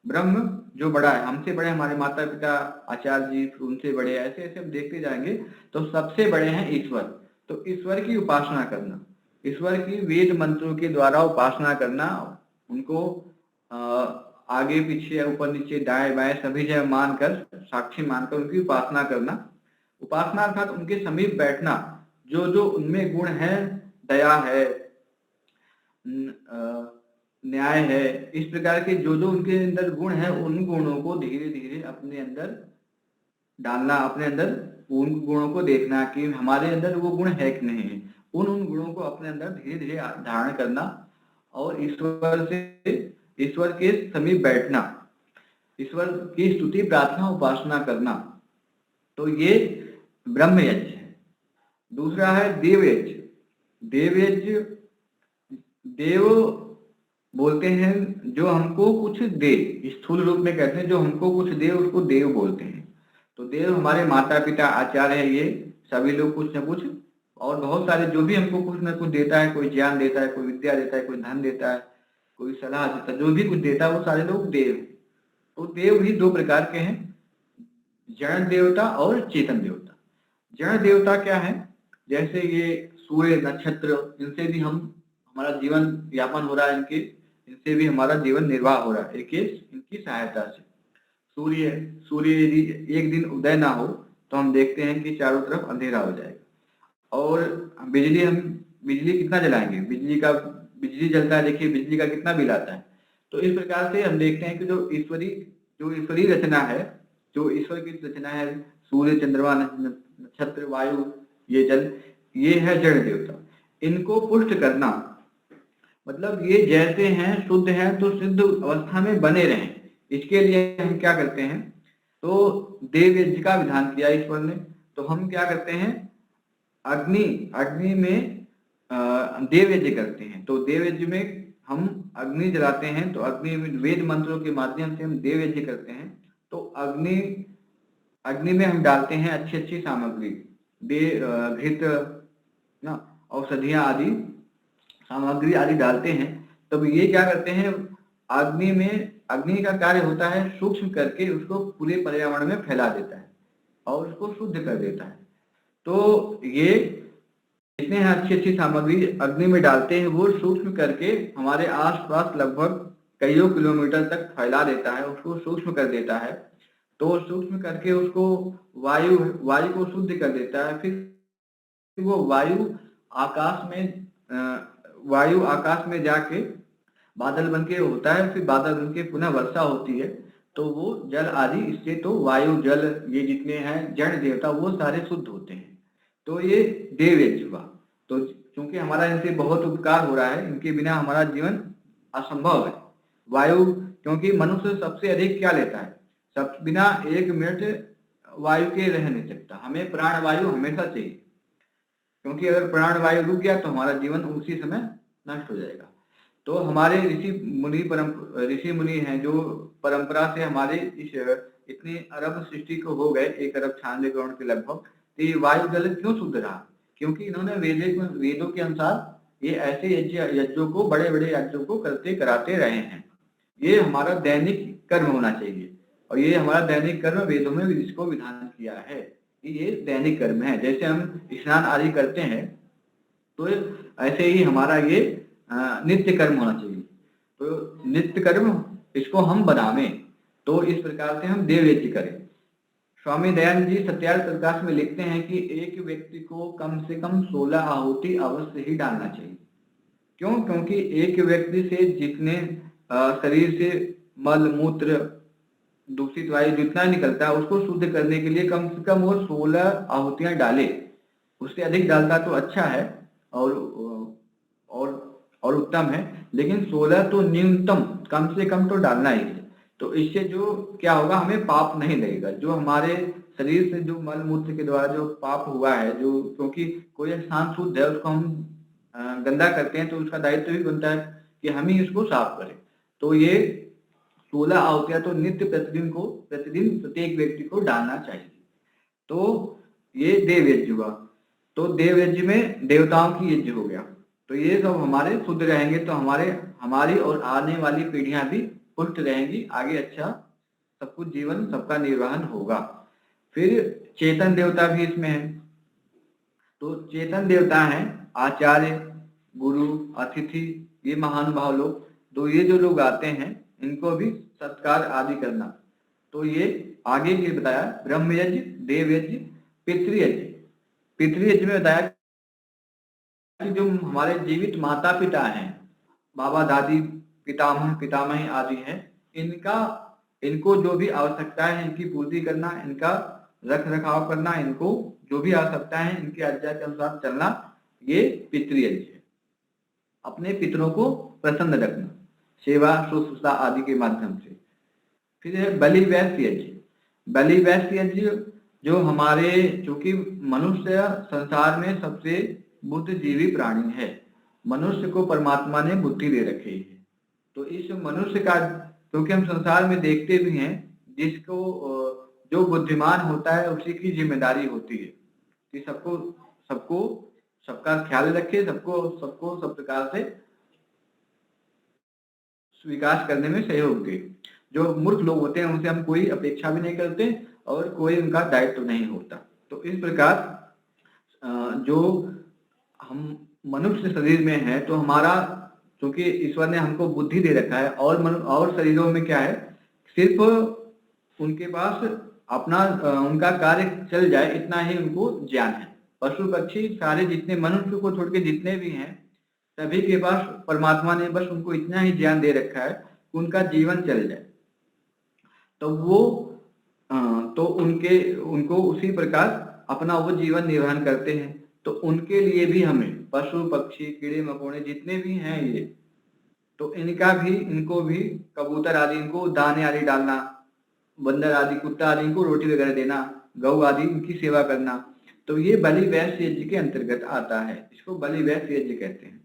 ब्रह्म जो बड़ा है, हमसे बड़े हमारे माता पिता आचार्य जी, उनसे बड़े, ऐसे ऐसे हम देखते जाएंगे। तो सबसे बड़े हैं ईश्वर। तो ईश्वर की उपासना करना, ईश्वर की वेद मंत्रों के द्वारा उपासना करना, उनको आगे पीछे ऊपर नीचे दाएं बाएं सभी जगह मानकर, साक्षी मानकर उनकी उपासना करना। उपासना अर्थात उनके समीप बैठना। जो जो उनमें गुण है, दया है, न्याय है, इस प्रकार के जो जो उनके अंदर गुण है, उन गुणों को धीरे धीरे अपने अंदर डालना, अपने अंदर उन गुणों को देखना कि हमारे अंदर वो गुण है कि नहीं है। उन गुणों को अपने अंदर धीरे धीरे धारण करना और ईश्वर के समीप बैठना, ईश्वर की स्तुति प्रार्थना उपासना करना। तो ये ब्रह्म यज्ञ है। दूसरा है देव यज्ञ। देव यज्ञ, देव बोलते हैं जो हमको कुछ दे, स्थूल रूप में कहते हैं जो हमको कुछ दे उसको देव बोलते हैं। तो देव हमारे माता पिता आचार्य है, ये सभी लोग कुछ न कुछ, और बहुत सारे जो भी हमको कुछ न कुछ देता है, कोई ज्ञान देता है, कोई विद्या देता है, कोई धन देता है, कोई सलाह देता है, जो भी कुछ देता है वो सारे लोग देव हैं। तो देव भी 2 प्रकार के हैं, जड़ देवता और चेतन देवता। जड़ देवता क्या है? जैसे ये सूर्य नक्षत्र, इनसे भी हमारा जीवन यापन हो रहा है, इनसे भी हमारा जीवन निर्वाह हो रहा है इनकी सहायता से। सूर्य यदि एक दिन उदय ना हो तो हम देखते हैं कि चारों तरफ अंधेरा हो जाएगा। और बिजली कितना जलाएंगे? बिजली जलता है, देखिए बिजली का कितना बिल आता है। तो इस प्रकार से हम देखते हैं कि जो ईश्वरी रचना है, जो ईश्वर की रचना है, सूर्य चंद्रमा नक्षत्र वायु, ये जल, ये है जड़ देवता। इनको पुष्ट करना मतलब ये जैसे हैं शुद्ध हैं तो शुद्ध अवस्था में बने रहें, इसके लिए हम क्या करते हैं, तो देव यज्ञ का विधान किया ईश्वर ने। तो हम क्या करते हैं, अग्नि में देव यज्ञ करते हैं। तो देव यज्ञ में हम अग्नि जलाते हैं, तो अग्नि में वेद मंत्रों के माध्यम से हम देव यज्ञ करते हैं। तो अग्नि में हम डालते हैं अच्छी अच्छी सामग्री, घृत ना, औषधियां आदि सामग्री आदि डालते हैं। तब ये क्या करते हैं, अग्नि का कार्य होता है सूक्ष्म करके उसको पूरे पर्यावरण में फैला देता है और उसको शुद्ध कर देता है। तो ये जितने हैं अच्छी अच्छी सामग्री अग्नि में डालते हैं, वो सूक्ष्म करके हमारे आसपास लगभग कईयों किलोमीटर तक फैला देता है, उसको सूक्ष्म कर देता है। तो सूक्ष्म करके उसको वायु को शुद्ध कर देता है। फिर वो वायु आकाश में जाके बादल बन के होता है, फिर बादल बन के पुनः वर्षा होती है। तो वो जल आदि, इससे तो वायु जल ये जितने हैं जड़ देवता वो सारे शुद्ध होते हैं। तो ये देव यज्ञ हुआ। तो क्योंकि हमारा इनसे बहुत उपकार हो रहा है, इनके बिना हमारा जीवन असंभव है। वायु, क्योंकि मनुष्य सबसे अधिक क्या लेता है, सब बिना 1 मिनट वायु के रह नहीं सकता, हमें प्राण वायु हमेशा चाहिए। क्योंकि अगर प्राण वायु रुक गया तो हमारा जीवन उसी समय नष्ट हो जाएगा। तो हमारे ऋषि मुनि हैं जो परंपरा से हमारे इस इतनी अरब सृष्टि को हो गए, 1 अरब 96 करोड़ के लगभग। तो ये वायु जल क्यों शुद्ध रहा, क्योंकि इन्होंने वेदों के अनुसार ये ऐसे यज्ञों को, बड़े बड़े यज्ञों को कराते रहे हैं। ये हमारा दैनिक कर्म होना चाहिए, और ये हमारा दैनिक कर्म वेदों में इसको विधान किया है कि ये दैनिक कर्म है। जैसे हम स्नान आदि करते हैं तो ऐसे ही हमारा ये नित्य कर्म होना चाहिए। तो नित्य कर्म इसको हम बनावें, तो इस प्रकार से हम देव यज्ञ करें। स्वामी दयानंद जी सत्यार्थ प्रकाश में लिखते हैं कि एक व्यक्ति को कम से कम 16 आहुति अवश्य ही डालना चाहिए। क्यों? क्योंकि एक व्यक्ति से जितने शरीर से मल मूत्र दूषित वायु जितना निकलता है उसको शुद्ध करने के लिए कम से कम वो 16 आहुतियां डाले। उससे अधिक डालता तो अच्छा है और उत्तम है, लेकिन 16 तो न्यूनतम कम से कम तो डालना ही है। तो इससे जो क्या होगा, हमें पाप नहीं लगेगा। जो हमारे शरीर से जो मल मूत्र के द्वारा जो पाप हुआ है, जो क्योंकि कोई स्थान शुद्ध है उसको हम गंदा करते हैं तो उसका दायित्व भी बनता है कि हम ही इसको साफ करें। तो ये 16 आहुतियां तो नित्य प्रतिदिन प्रत्येक व्यक्ति को डालना चाहिए। तो ये देव यज्ञ हुआ। तो देव यज्ञ में देवताओं की यज्ञ हो गया। तो ये सब हमारे शुद्ध रहेंगे तो हमारी और आने वाली पीढ़ियां भी पुष्ट रहेंगी, आगे अच्छा सब कुछ जीवन सबका निर्वहन होगा। फिर चेतन देवता भी इसमें है। तो चेतन देवता हैं आचार्य, गुरु, अतिथि, ये महानुभाव लोग। तो ये जो लोग आते हैं इनको भी सत्कार आदि करना। तो ये आगे के बताया ब्रह्म यज्ञ, देव यज्ञ, पितृयज्ञ। पितृयज्ञ में बताया कि जो हमारे जीवित माता पिता हैं, बाबा दादी, पितामह पितामही आदि हैं, इनको जो भी आवश्यकता है इनकी पूर्ति करना, इनका रख रखाव करना, इनको जो भी आवश्यकता है इनकी आज्ञा के अनुसार चलना, ये पितृयज्ञ है। अपने पितरों को प्रसन्न रखना, सेवा शुश्रूषा आदि के माध्यम से। फिर है बलि वैश्य यज्ञ। बलि वैश्य यज्ञ जो हमारे, चूंकि मनुष्य संसार में सबसे बुद्धिजीवी प्राणी है, मनुष्य को परमात्मा ने बुद्धि दे रखी है। तो इस मनुष्य का, क्योंकि हम संसार में देखते भी हैं, जिसको जो बुद्धिमान होता है उसी की जिम्मेदारी होती है कि सबका ख्याल रखे, सबको सब प्रकार से विकास करने में सहयोग दे। जो मूर्ख लोग होते हैं उनसे हम कोई अपेक्षा भी नहीं करते और कोई उनका दायित्व नहीं होता। तो इस प्रकार जो हम मनुष्य शरीर में है, तो हमारा, क्योंकि ईश्वर ने हमको बुद्धि दे रखा है, और शरीरों में क्या है, सिर्फ उनके पास अपना उनका कार्य चल जाए इतना ही उनको ज्ञान है। पशु पक्षी सारे जितने मनुष्य को छोड़ के जितने भी हैं, सभी के पास परमात्मा ने बस उनको इतना ही ज्ञान दे रखा है कि उनका जीवन चल जाए। तो वो तो उनको उसी प्रकार अपना वो जीवन निर्वहन करते हैं, तो उनके लिए भी हमें पशु पक्षी कीड़े मकोड़े जितने भी हैं ये, तो इनको भी कबूतर आदि इनको दाने आदि डालना, बंदर आदि कुत्ता आदि इनको रोटी वगैरह देना, गौ आदि इनकी सेवा करना, तो ये बलि वैश्य यज्ञ के अंतर्गत आता है। इसको बलि वैश्य यज्ञ कहते हैं।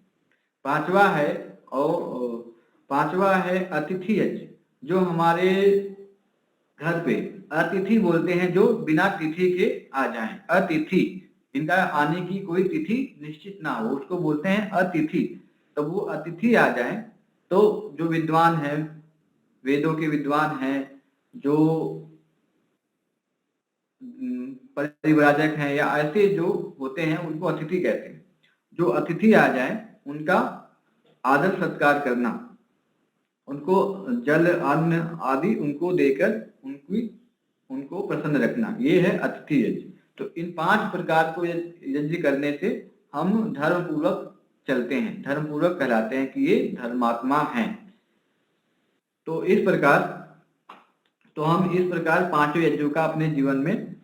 पांचवा है अतिथि यज्ञ। जो हमारे घर पे अतिथि बोलते हैं, जो बिना तिथि के आ जाएं, अतिथि, इनका आने की कोई तिथि निश्चित ना हो, उसको बोलते हैं अतिथि। तो वो अतिथि आ जाएं, तो जो विद्वान है, वेदों के विद्वान हैं, जो परिव्राजक हैं या ऐसे जो होते हैं, उनको अतिथि कहते हैं। जो अतिथि आ जाएं उनका आदर सत्कार करना, उनको जल अन्न आदि उनको देकर उनको प्रसन्न रखना, ये है अतिथि यज्ञ। तो इन 5 प्रकार को यज्ञ करने से हम धर्म पूर्वक चलते हैं, धर्म पूर्वक कहलाते हैं कि ये धर्मात्मा हैं। तो हम इस प्रकार 5 यज्ञों का अपने जीवन में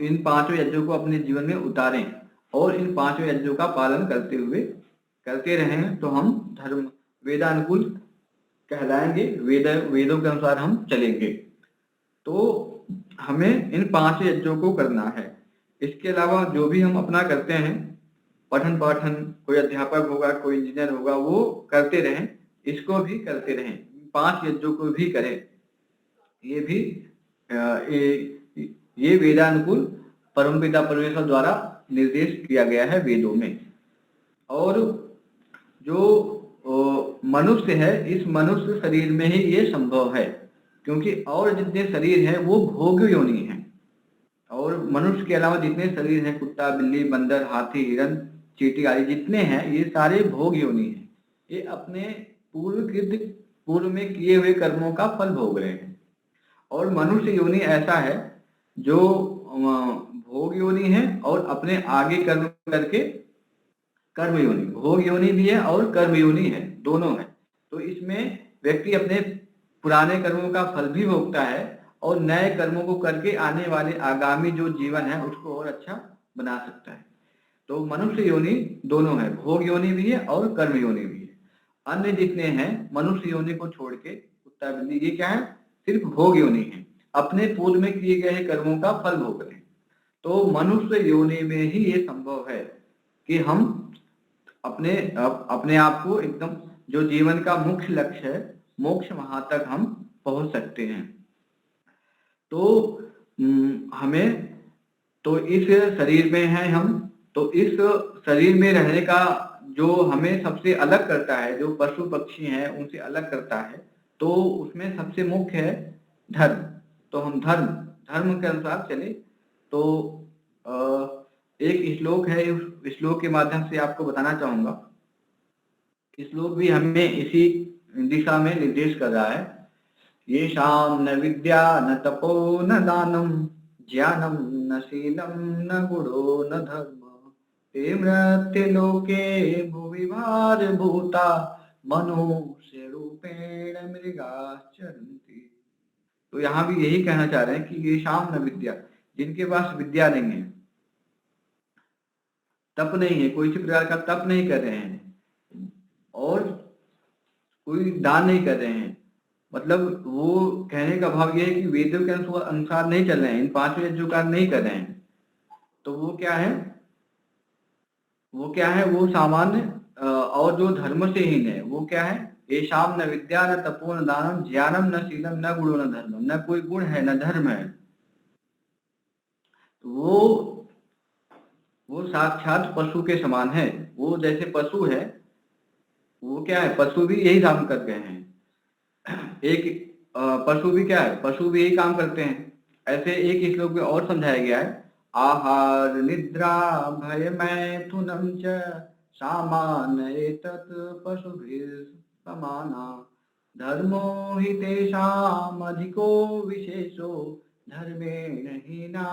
इन 5 यज्ञों को अपने जीवन में उतारें और इन 5 यज्ञों का पालन करते रहें, तो हम धर्म वेदानुकूल कहलाएंगे, वेदों के अनुसार हम चलेंगे। तो हमें इन 5 यज्ञों को करना है। इसके अलावा जो भी हम अपना करते हैं, पठन पाठन, कोई अध्यापक होगा, कोई इंजीनियर होगा, वो करते रहें, इसको भी करते रहें, 5 यज्ञों को भी करें। ये वेदानुकूल परमपिता परमेश्वर द्वारा निर्देश किया गया है वेदों में। और जो मनुष्य है, इस मनुष्य शरीर में ही ये संभव है, क्योंकि और जितने शरीर हैं वो भोग योनि हैं। और मनुष्य के अलावा जितने शरीर हैं, कुत्ता बिल्ली बंदर हाथी हिरन चींटी आदि जितने हैं, ये सारे भोग योनि हैं। ये अपने पूर्व में किए हुए कर्मों का फल भोग रहे हैं। और मनुष्य योनि ऐसा है जो भोग योनि है और अपने आगे कर्म करके कर्म योनि, भोग योनि भी है और कर्म योनि है, दोनों है। तो इसमें व्यक्ति अपने पुराने कर्मों का फल भी भोगता है और नए कर्मों को करके आने वाले आगामी जो जीवन है उसको और अच्छा बना सकता है। तो मनुष्य योनि दोनों है, भोग योनि भी है और कर्म योनि भी है। अन्य जितने हैं मनुष्य योनि को छोड़ के कुत्ता बिल्ली, ये क्या है, सिर्फ भोग योनि है, अपने पूर्व में किए गए कर्मों का फल भोग रहे हैं। तो मनुष्य योनि में ही ये संभव है कि हम अपने आप को एकदम जो जीवन का मुख्य लक्ष्य है, मोक्ष, वहां तक हम पहुंच सकते हैं। तो हमें तो इस शरीर में है हम, तो इस शरीर में रहने का जो हमें सबसे अलग करता है, जो पशु पक्षी हैं उनसे अलग करता है, तो उसमें सबसे मुख्य है धर्म। तो हम धर्म के अनुसार चले। तो एक श्लोक है, उस श्लोक के माध्यम से आपको बताना चाहूंगा। श्लोक भी हमें इसी दिशा में निर्देश कर रहा है। ये शाम न विद्या न तपो न दानम ज्ञानम न शीलम न गुणो न धर्म ते मृत्य लोके भुवि भार भूता मनुष्य रूपेण मृगाश्चरन्ति। तो यहाँ भी यही कहना चाह रहे हैं कि ये शाम न विद्या, जिनके पास विद्या नहीं है, तप नहीं है, कोई सी प्रकार का तप नहीं कर रहे हैं और कोई दान नहीं कर रहे हैं, मतलब वो कहने का भाव ये है कि वेदों के अनुसार नहीं चल रहे हैं, इन 5 यज्ञों का नहीं कर रहे हैं, तो वो क्या है, वो सामान्य और जो धर्म से हीन है, वो क्या है, ये शाम न विद्या न तपो न दानम ज्ञानम न शीलम न गुणो न धर्म, न कोई गुण है न धर्म है। वो साक्षात पशु के समान है। वो जैसे पशु है, वो क्या है, पशु भी यही काम कर रहे हैं। पशु भी क्या है, पशु भी यही काम करते हैं। ऐसे एक श्लोक में और समझाया गया है, आहार निद्रा भय मैथुनम च सामान एतत् पशुभिः समाना धर्मो हि तेषाम् अधिको विशेषो धर्मेण हीना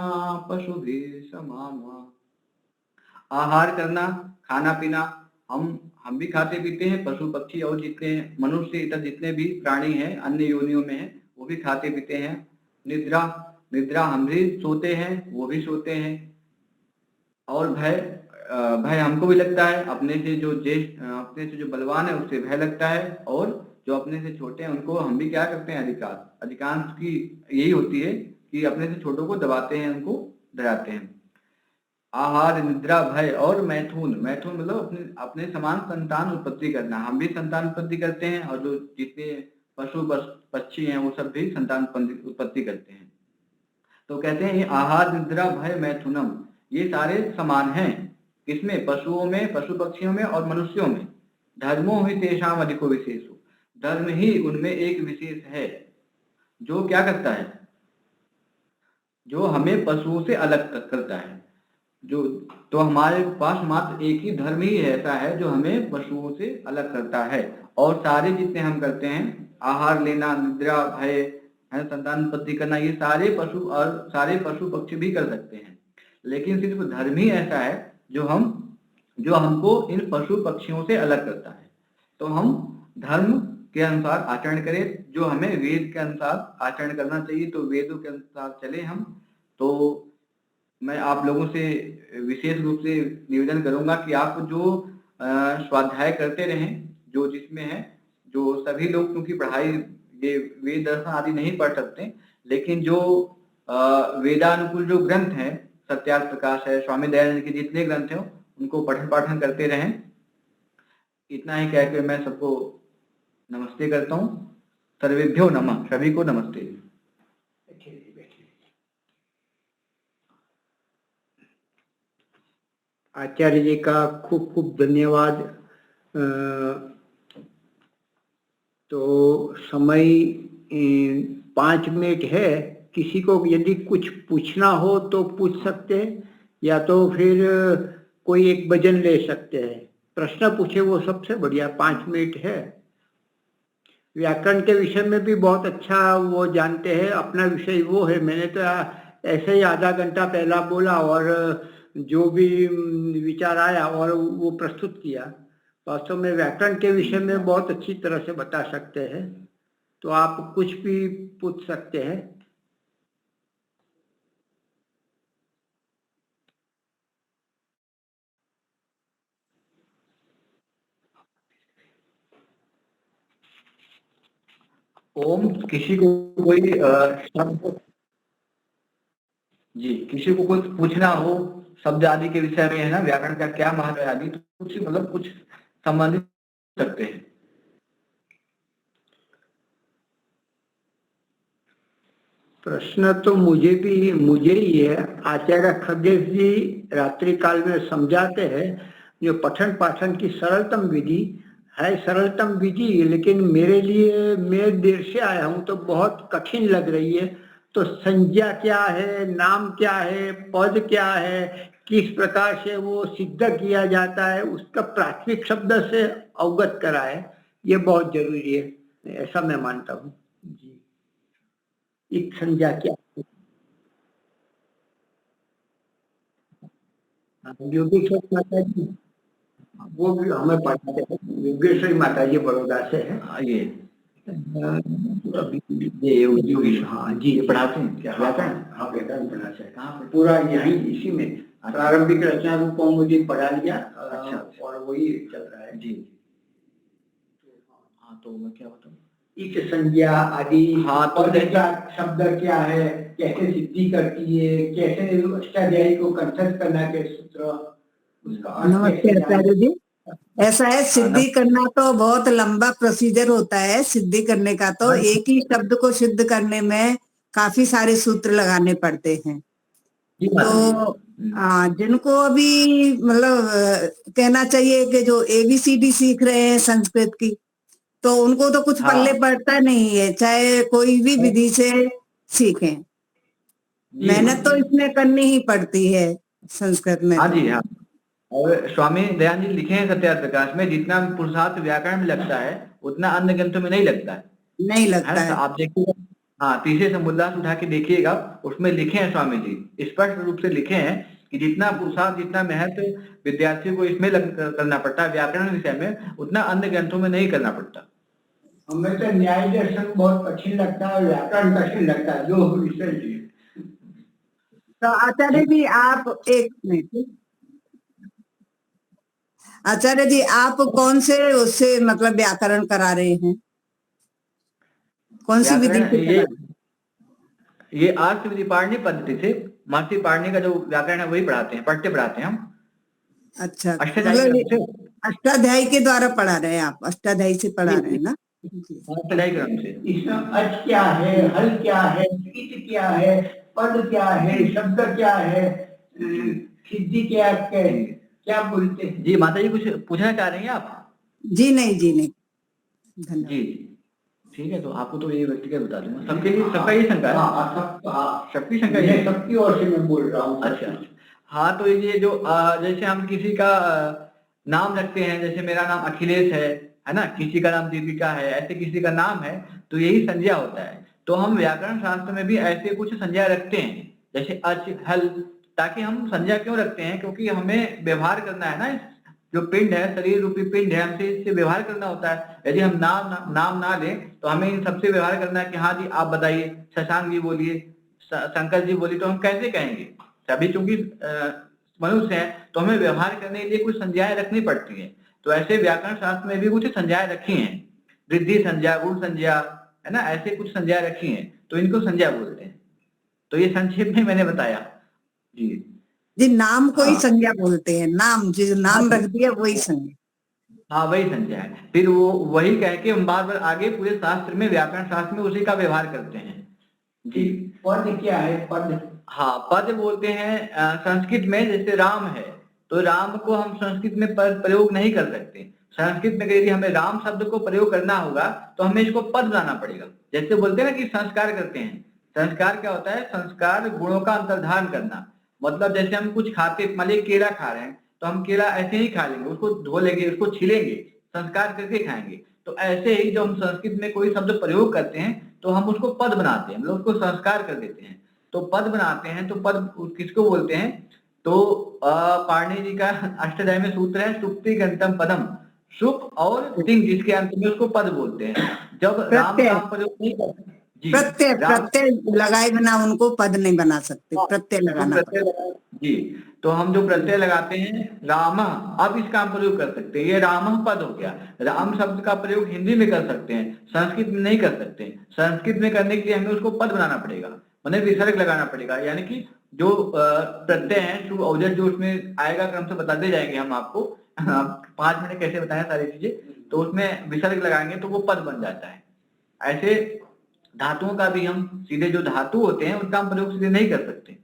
पशुभिः समाना। आहार करना, खाना पीना, हम भी खाते पीते हैं, पशु पक्षी और जितने मनुष्य इतर जितने भी प्राणी हैं अन्य योनियों में हैं वो भी खाते पीते हैं। निद्रा, निद्रा हम भी सोते हैं, वो भी सोते हैं। और भय हमको भी लगता है, अपने से जो बलवान है उससे भय लगता है, और जो अपने से छोटे हैं उनको हम भी क्या करते हैं, अधिकांश की यही होती है कि अपने से छोटों को दबाते हैं, उनको डराते हैं। आहार, निद्रा, भय और मैथुन मतलब अपने समान संतान उत्पत्ति करना। हम भी संतान उत्पत्ति करते हैं, और जो जितने पशु पक्षी हैं वो सब भी संतान उत्पत्ति करते हैं। तो कहते हैं ये आहार, निद्रा, भय, मैथुनम, ये सारे समान हैं। किसमें? पशुओं में, पशु पक्षियों में और मनुष्यों में। धर्मो ही तेषाम अधिको विशेषो, धर्म ही उनमें एक विशेष है जो क्या करता है, जो हमें पशुओं से अलग करता है। तो हमारे पास मात्र एक ही धर्म ही ऐसा है जो हमें पशुओं से अलग करता है। और सारे जितने हम करते हैं, आहार लेना, निद्रा, भय, संतान उत्पत्ति करना, ये सारे पशु पक्षी भी कर सकते हैं। लेकिन सिर्फ धर्म ही ऐसा है जो हमको इन पशु पक्षियों से अलग करता है। तो हम धर्म के अनुसार आचरण करें, जो हमें वेद के अनुसार आचरण करना चाहिए, तो वेदों के अनुसार चले हम। तो मैं आप लोगों से विशेष रूप से निवेदन करूंगा कि आप जो स्वाध्याय करते रहें, जो जिसमें है, जो सभी लोग क्योंकि पढ़ाई ये वेद दर्शन आदि नहीं पढ़ सकते, लेकिन जो वेदानुकूल जो ग्रंथ हैं, सत्यार्थ प्रकाश है, स्वामी दयानंद के जितने ग्रंथ हैं उनको पठन पाठन करते रहें। इतना ही कह के मैं सबको नमस्ते करता हूँ। सर्वेभ्यो नमः, सभी को नमस्ते। आचार्य जी का खूब खूब धन्यवाद। तो समय 5 मिनट है, किसी को यदि कुछ पूछना हो तो पूछ सकते हैं, या तो फिर कोई एक भजन ले सकते हैं। प्रश्न पूछे वो सबसे बढ़िया, 5 मिनट है। व्याकरण के विषय में भी बहुत अच्छा वो जानते हैं, अपना विषय वो है। मैंने तो ऐसे ही आधा घंटा पहला बोला और जो भी विचार आया और वो प्रस्तुत किया। वास्तव में व्याकरण के विषय में बहुत अच्छी तरह से बता सकते हैं, तो आप कुछ भी पूछ सकते हैं। ओम, किसी को कोई जी, किसी को कुछ पूछना हो शब्द आदि के विषय में, है ना, व्याकरण का क्या महत्व है आदि, तो कुछ संबंधित सकते हैं। प्रश्न तो मुझे ही है। आचार्य खगेश जी रात्रि काल में समझाते हैं, जो पठन पाठन की सरलतम विधि है, सरलतम विधि, लेकिन मेरे लिए, मैं देर से आया हूँ तो बहुत कठिन लग रही है। तो संज्ञा क्या है, नाम क्या है, पद क्या है, किस प्रकार से वो सिद्ध किया जाता है, उसका प्राथमिक शब्द से अवगत कराए, ये बहुत जरूरी है, ऐसा मैं मानता हूँ जी। एक संज्ञा क्या है? योगेश्वर माता जी, वो भी हमें पढ़ाते हैं। योगेश्वरी माता जी बड़ौदा से है। ये योगेश, हाँ जी, ये पढ़ाते हैं क्या व्याकरण? हाँ, व्याकरण पढ़ाते हैं। कहाँ पे? पूरा यहीं इसी में प्रारंभिक रचना रूपों मुझे पढ़ा लिया। अच्छा, और वही चल रहा है जी। हाँ, तो मैं क्या बताऊँ, एक संज्ञा आदि। हाँ, तो शब्द क्या है, कैसे सिद्धि करती है, कैसे अष्टाध्यायी को कंठस्थ करना के सूत्र, नमस्ते आचार्य जी। ऐसा है, सिद्धि करना तो बहुत लंबा प्रोसीजर होता है। सिद्धि करने का तो एक ही शब्द को सिद्ध करने में काफी सारे सूत्र लगाने पड़ते हैं। तो जिनको अभी मतलब कहना चाहिए कि जो ABCD सीख रहे हैं संस्कृत की, तो उनको तो कुछ पल्ले पड़ता नहीं है, चाहे कोई भी विधि से सीखें। मेहनत तो इसमें करनी ही पड़ती है संस्कृत में। हाँ जी, हाँ। और स्वामी दयानंद जी लिखे हैं सत्यार्थ प्रकाश में, जितना पुरुषार्थ व्याकरण में लगता है उतना अन्य ग्रंथों में नहीं लगता है। नहीं लगता है। आप देखिएगा, हाँ, तीसरे समुद्रास उठा के देखिएगा, उसमें लिखे हैं स्वामी जी, स्पष्ट रूप से लिखे हैं कि जितना पुरुषार्थ, जितना मेहनत विद्यार्थी को इसमें करना पड़ता है व्याकरण विषय में, उतना अन्य ग्रंथों में नहीं करना पड़ता। हमें तो न्याय दर्शन बहुत कठिन लगता है, व्याकरण कठिन लगता है, जो विषय तो आचार्य जी आप एक मिनट, आचार्य जी आप कौन से उससे मतलब व्याकरण करा रहे हैं, कौन सी विधि व्याकरण से करा? ये आर्ष विधि पाणिनि पद्धति से महर्षि पाणिनि का जो व्याकरण है वही पढ़ाते हैं, पढ़ाते हैं हम। अच्छा, अष्टाध्यायी मतलब क्रम से। अष्टाध्यायी के द्वारा पढ़ा रहे हैं आप, अष्टाध्यायी से पढ़ा रहे हैं ना? अष्टाध्यायी क्रम से। इसमें अच क्या है, हल क्या है, कीट क्या है, पद क्या है, शब्द क्या है, सिद्धि क्या क्या बोलते हैं? जी माता जी कुछ पूछना चाह रही हैं आप? जी नहीं धन्यवाद। जी ठीक है, तो आपको तो ये व्यक्तिगत बता दूंगा, सबके लिए सबका ये शंका है। सबकी शंका है, सबकी ओर से मैं बोल रहा हूँ। अच्छा हाँ, तो ये जो जैसे हम किसी का नाम रखते हैं, जैसे मेरा नाम अखिलेश है ना, किसी का नाम दीपिका है, ऐसे किसी का नाम है तो यही संज्ञा होता है। तो हम व्याकरण शास्त्र में भी ऐसे कुछ संज्ञा रखते हैं, जैसे अच हल, ताकि हम संज्ञा क्यों रखते हैं, क्योंकि हमें व्यवहार करना है ना, जो पिंड है, शरीर रूपी पिंड है, हमसे इससे व्यवहार करना होता है। यदि हम नाम ना लें तो हमें इन सबसे व्यवहार करना है कि हाँ जी आप बताइए, शशांक जी बोलिए, शंकर जी बोलिए, तो हम कैसे कहेंगे? सभी चूंकि मनुष्य हैं तो हमें व्यवहार करने के लिए कुछ संज्ञाएं रखनी पड़ती हैं। तो ऐसे व्याकरण शास्त्र में भी कुछ संज्ञाएं रखी हैं, वृद्धि संज्ञा, गुण संज्ञा, है ना, ऐसे कुछ संज्ञाएं रखी हैं, तो इनको संज्ञा बोलते हैं। तो ये संक्षेप में मैंने बताया जी। जी नाम को ही संज्ञा बोलते हैं, नाम जो नाम रख दिया वही संज्ञा। हाँ वही संज्ञा है, फिर वो वही कह के हम बार बार आगे पूरे शास्त्र में, व्याकरण शास्त्र में उसी का व्यवहार करते हैं जी। पद क्या है? पद, हाँ पद बोलते हैं संस्कृत में, जैसे राम है तो राम को हम संस्कृत में पद प्रयोग नहीं कर सकते। संस्कृत में यदि हमें राम शब्द को प्रयोग करना होगा तो हमें इसको पद बनाना पड़ेगा। जैसे बोलते हैं ना कि संस्कार करते हैं, संस्कार क्या होता है? संस्कार गुणों का अंतर्धान करना। मतलब जैसे हम कुछ खाते, मान लीजिए केला खा रहे हैं तो हम केला ऐसे ही खा लेंगे, उसको धो लेंगे, उसको छीलेंगे, संस्कार करके खाएंगे। तो ऐसे ही जब हम संस्कृत में कोई शब्द प्रयोग करते हैं तो हम उसको पद बनाते हैं, मतलब उसको संस्कार कर देते हैं। तो पद बनाते हैं, तो पद किसको बोलते हैं? तो पाणिनि जी का अष्टाध्यायी में सूत्र है, सुप्ति गंतम पदम, सुप और तिंग जिसके अंत में उसको पद बोलते हैं। जब राम का प्रयोग नहीं करते जी, प्रत्यय लगाए बिना उनको पद नहीं बना सकते, प्रत्यय लगाना जी। तो हम जो प्रत्यय लगाते हैं राम, अब इसका हम प्रयोग कर सकते हैं, ये राम पद हो गया। राम शब्द का प्रयोग हिंदी में कर सकते हैं, संस्कृत में नहीं कर सकते। संस्कृत में करने के लिए हमें उसको पद बनाना पड़ेगा, उन्हें विसर्ग लगाना पड़ेगा, यानी कि जो प्रत्यय है, शुभ औजर जो उसमें आएगा, क्रम से बताते जाएंगे हम आपको 5 मिनट कैसे बताएं सारी चीजें, तो उसमें विसर्ग लगाएंगे तो वो पद बन जाता है। ऐसे धातुओं का भी हम सीधे, जो धातु होते हैं उनका हम प्रयोग सीधे नहीं कर सकते।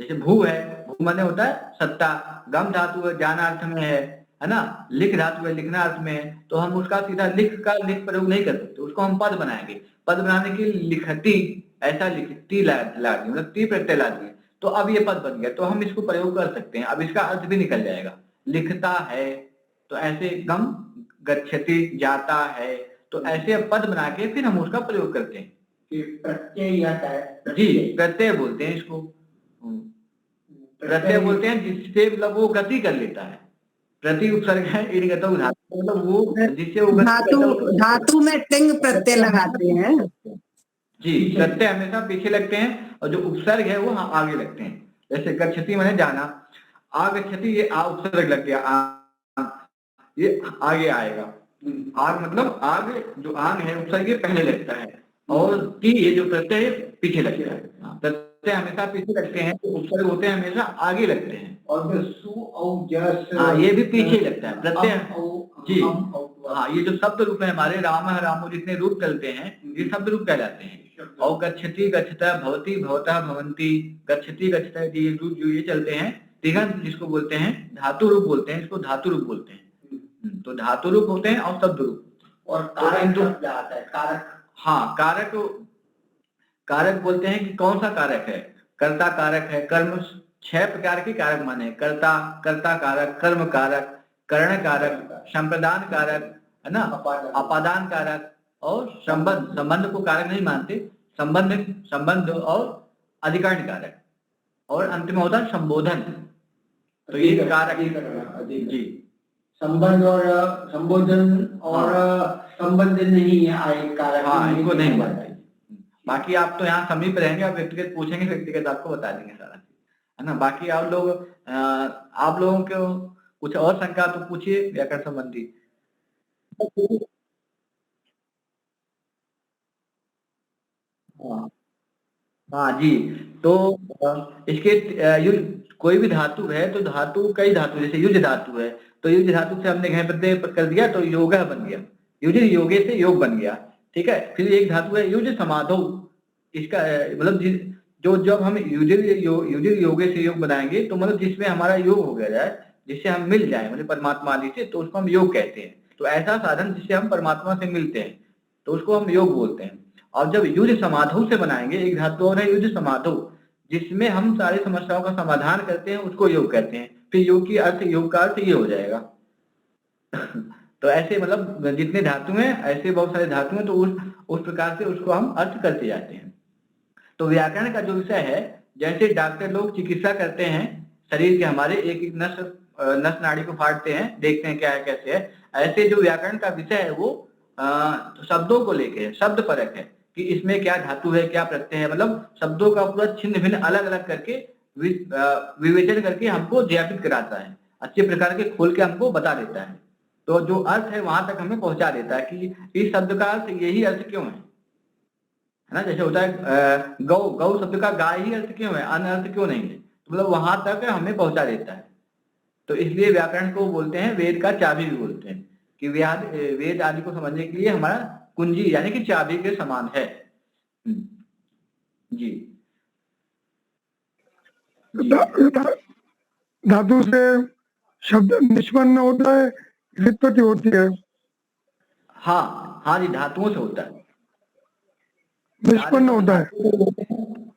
जैसे भू है, भू माने होता है सत्ता, गम धातु है, जाना अर्थ में है ना, लिख धातु है, लिखना अर्थ में है, तो हम उसका सीधा लिख प्रयोग नहीं कर सकते, उसको हम पद बनाएंगे। पद बनाने के लिखती, ऐसा लिखती ला दिए, मतलब ती प्रत्यय ला दिए, तो अब ये पद बन गया, तो हम इसको प्रयोग कर सकते हैं। अब इसका अर्थ भी निकल जाएगा, लिखता है, तो ऐसे गम गच्छति, जाता है, तो ऐसे पद बना के फिर हम उसका प्रयोग करते हैं। प्रत्यय आता है जी, प्रत्यय बोलते हैं इसको, प्रत्यय बोलते हैं जिससे मतलब वो गति कर लेता है। प्रति उपसर्ग है इणगतौ धातु, मतलब वो जिससे वो धातु में तिंग प्रत्यय लगाते हैं जी। प्रत्यय हमेशा पीछे लगते हैं और जो उपसर्ग है वो आगे लगते हैं। जैसे गच्छति माने जाना, आगच्छति ये आ उपसर्ग लग गया, ये आगे आएगा। आग मतलब आग, जो आग है उपसर्ग ये पहले लगता है, और ती ये जो प्रत्यय पीछे लगता है। प्रत्यय हमेशा पीछे लगते हैं, तो उपसर्ग होते हैं हमेशा आगे लगते हैं। और जो सु और जस, ये भी पीछे लगता है प्रत्यय जी। हाँ, ये जो शब्द रूप है हमारे, राम रामो जितने रूप चलते हैं ये शब्द रूप कहलाते हैं। और गच्छति गच्छता, भवति भवता, भवंती, गच्छति गच्छता, ये रूप जो ये चलते हैं, तिगंत जिसको बोलते हैं, धातु रूप बोलते हैं, इसको धातु रूप बोलते हैं। तो धातु रूप होते हैं और शब्द रूप, और कारक शब्द आता है, कारक। हाँ, कारक बोलते हैं कि कौन सा कारक है? कर्ता कारक है, कर्म 6 प्रकार के कारक माने, कर्ता कारक, कर्म कारक, कर्ण कारक, संप्रदान कारक, है ना, अपादान कारक, और संबंध को कारक नहीं मानते, संबंध और अधिकरण कारक, और अंत में होता है संबोधन। तो ये कारक जी, संबंध और संबोधन और संबंध नहीं आए कारक। हाँ, इनको नहीं मानते। बाकी आप तो यहाँ समीप रहेंगे, आप व्यक्तिगत पूछेंगे, व्यक्तिगत आपको बता देंगे सारा, है ना। बाकी आप लोगों को कुछ और शंका तो पूछिए व्याकरण संबंधी। हाँ हाँ जी। तो इसके युज, कोई भी धातु है तो धातु कई धातु, जैसे युज धातु है तो युज धातु से हमने घय प्रत्यय कर दिया तो योग बन गया, युज योगे से योग बन गया, ठीक है। फिर एक धातु है युज समाधौ, इसका मतलब जो जब हम युज योगे से योग बनाएंगे तो मतलब जिसमें हमारा योग हो गया जाए, जिससे हम मिल जाए मतलब परमात्मा आदि से, तो उसको हम योग कहते हैं। तो ऐसा साधन जिससे हम परमात्मा से मिलते हैं तो उसको हम योग बोलते हैं। और जब युज समाधौ से बनाएंगे, एक धातु और है युज समाधौ, जिसमें हम सारी समस्याओं का समाधान करते हैं, उसको योग कहते हैं। फिर योग का अर्थ ये हो जाएगा। तो ऐसे मतलब जितने धातु हैं ऐसे बहुत सारे धातु हैं, तो उस प्रकार से उसको हम अर्थ करते जाते हैं। तो व्याकरण का जो विषय है, जैसे डॉक्टर लोग चिकित्सा करते हैं शरीर के हमारे, एक एक नस नाड़ी को फाड़ते हैं, देखते हैं क्या है कैसे है, ऐसे जो व्याकरण का विषय है वो शब्दों को लेके है, शब्द परक है कि इसमें क्या धातु है, क्या प्रत्यय है, मतलब शब्दों का पूरा छिन्न भिन्न अलग अलग करके विवेचन करके हमको ज्ञापित कराता है, अच्छे प्रकार के खोल के हमको बता देता है। तो जो अर्थ है वहां तक हमें पहुंचा देता है कि इस शब्द का अर्थ यही अर्थ क्यों है ना। जैसे होता है गौ, गौ शब्द का गाय ही अर्थ क्यों है, अन्य अर्थ क्यों नहीं है, तो मतलब वहां तक हमें पहुंचा देता है। तो इसलिए व्याकरण को बोलते हैं वेद का चाबी भी बोलते हैं, कि वेद आदि को समझने के लिए हमारा कुंजी यानी कि चाबी के समान है। जी, धातु से शब्द निष्पन्न होता है, व्युत्पत्ति होती है। हाँ हाँ जी, धातुओं से होता है, निष्पन्न होता है।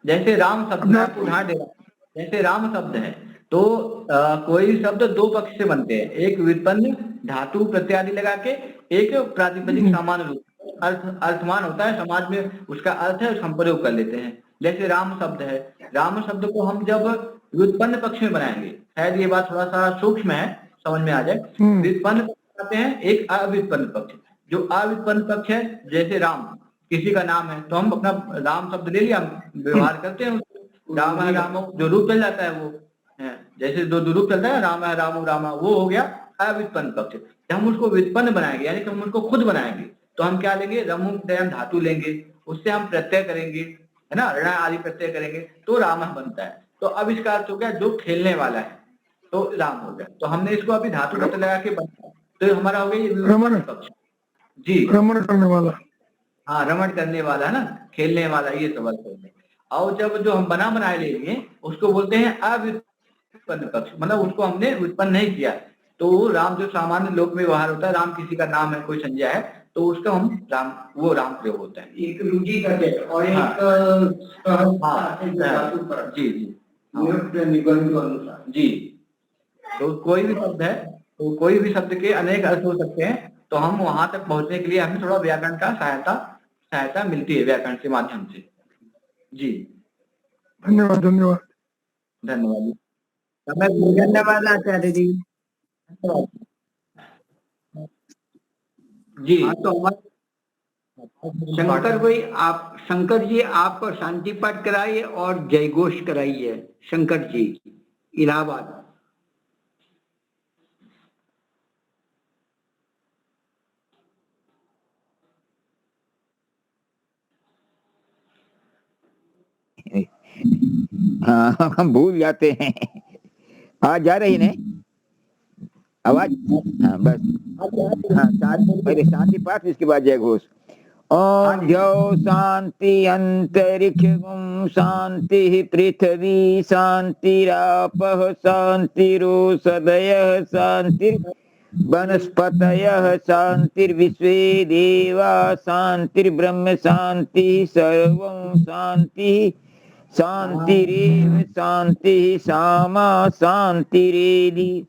जैसे राम शब्द है, आपको उदाहरण दे रहा हूं, जैसे राम शब्द है तो कोई शब्द दो पक्ष से बनते हैं, एक व्युत्पन्न धातु प्रत्यय आदि लगा के, एक प्रातिपदिक सामान्य रूप अर्थमान होता है, समाज में उसका अर्थ है, उसका हम प्रयोग कर लेते हैं। जैसे राम शब्द है, राम शब्द को हम जब व्युत्पन्न पक्ष में बनाएंगे, शायद ये बात थोड़ा सा सूक्ष्म है, समझ में आ जाए। व्युत्पन्न पक्ष आते हैं, एक अव्युत्पन्न पक्ष। जो अव्युत्पन्न पक्ष है, जैसे राम किसी का नाम है तो हम अपना राम शब्द ले लिया, हम व्यवहार करते हैं, राम है रामो, जो रूप चल जाता है वो है, जैसे दो रूप चलता है, राम है रामो रामा, वो हो गया अव्युत्पन्न पक्ष। जब हम उसको व्युत्पन्न बनाएंगे यानी कि हम उसको खुद बनाएंगे तो हम क्या लेंगे, रमुदयन धातु लेंगे, उससे हम प्रत्यय करेंगे, है ना, ऋण आदि प्रत्यय करेंगे तो राम बनता है। तो अब इसका अर्थ हो गया जो खेलने वाला है, तो राम हो गया। तो हमने इसको अभी धातु प्रत्यय लगा के बनाया, तो हमारा हो गया ये व्युत्पन्न पक्ष। जी, रमण करने वाला। हाँ, रमण करने वाला है ना, खेलने वाला, ये सब अर्थ होते हैं। और जब जो हम बनाए लेंगे उसको बोलते हैं अव्युत्पन्न पक्ष, मतलब उसको हमने उत्पन्न नहीं किया। तो राम जो सामान्य लोक में व्यवहार होता है, राम किसी का नाम है, कोई संज्ञा है, तो उसका हम राम, वो राम प्रयोग होता है, एक रुचि करके और एक जी जी निबंध के अनुसार जी। तो कोई भी शब्द है, तो कोई भी शब्द के अनेक अर्थ हो सकते हैं, तो हम वहां तक पहुंचने के लिए हमें थोड़ा व्याकरण का सहायता मिलती है व्याकरण के माध्यम से। जी, धन्यवाद धन्यवाद धन्यवाद धन्यवाद आचार्य जी। जी। हाँ, तो शंकर जी आप शांति पाठ कराइए और जय घोष कराइए, शंकर जी इलाहाबाद। हाँ, हम भूल जाते हैं। आवाज जा रही है आवाज? हाँ बस, हाँ पहले शांति पाठ, इसके बाद जय घोष। ओम द्यौ शांति अंतरिक्षं शांति पृथ्वी शांतिरापः शांतिरोषधयः शांतिर्वनस्पतयः शांतिर्विश्वे देवा शांतिर्ब्रह्म शांति सर्वं शांति शांतिरेव शांति सामा शांतिरेधि।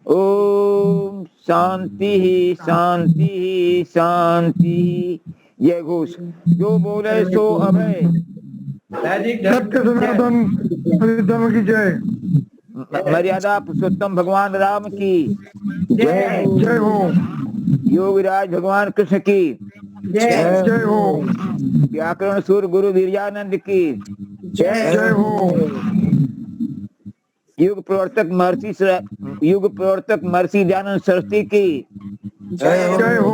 ओम शांति शांति शांति। जय घोष। जो बोले सो अभय। सत्य सनातन धर्म की जय। मर्यादा पुरुषोत्तम भगवान राम की जय। जय हो। योगराज भगवान कृष्ण की जय जय हो व्याकरण सूर गुरु वीरजानंद की जय जय हो युग प्रवर्तक महर्षि दयानंद सरस्वती की जय हो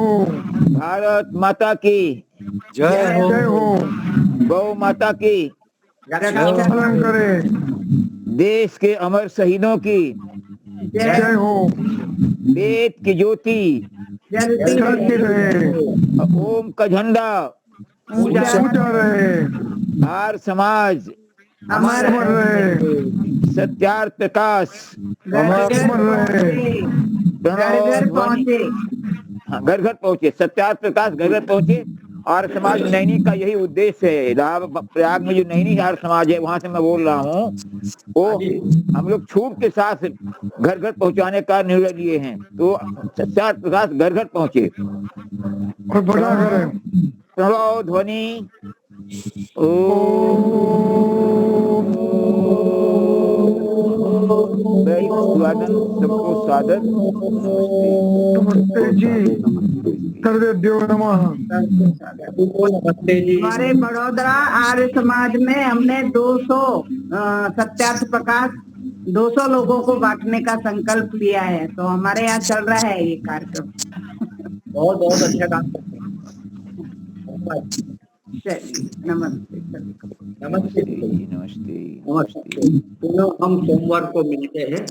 भारत माता की जय हो गौ माता की पालन करे देश के अमर शहीदों की जय हो वेद की ज्योति चलती रहे ओम का झंडा ऊंचा रहे आर्य समाज अमर अमर रहे सत्यार्थ प्रकाश अमर रहे घर घर पहुंचे घर घर पहुंचे सत्यार्थ प्रकाश घर घर पहुंचे। आर्य समाज नैनी का यही उद्देश्य है। प्रयाग में जो नैनी आर्य समाज है वहां से मैं बोल रहा हूँ, वो हम लोग छूट के साथ घर घर पहुंचाने का निर्णय लिए हैं। तो सत्यार्थ प्रकाश घर घर पहुंचे और बड़ा करें प्रणव ध्वनि स्वागत सबको स्वागत नमस्ते जी सर्वेभ्यो नमः। हमारे बड़ोदरा आर्य समाज में हमने 200 सत्यार्थ प्रकाश 200 लोगों को बांटने का संकल्प लिया है। तो हमारे यहाँ चल रहा है ये कार्यक्रम। बहुत बहुत अच्छा काम चलिए नमस्ते। नमस्ते नमस्ते नमस्ते। हम सोमवार को मिलते हैं।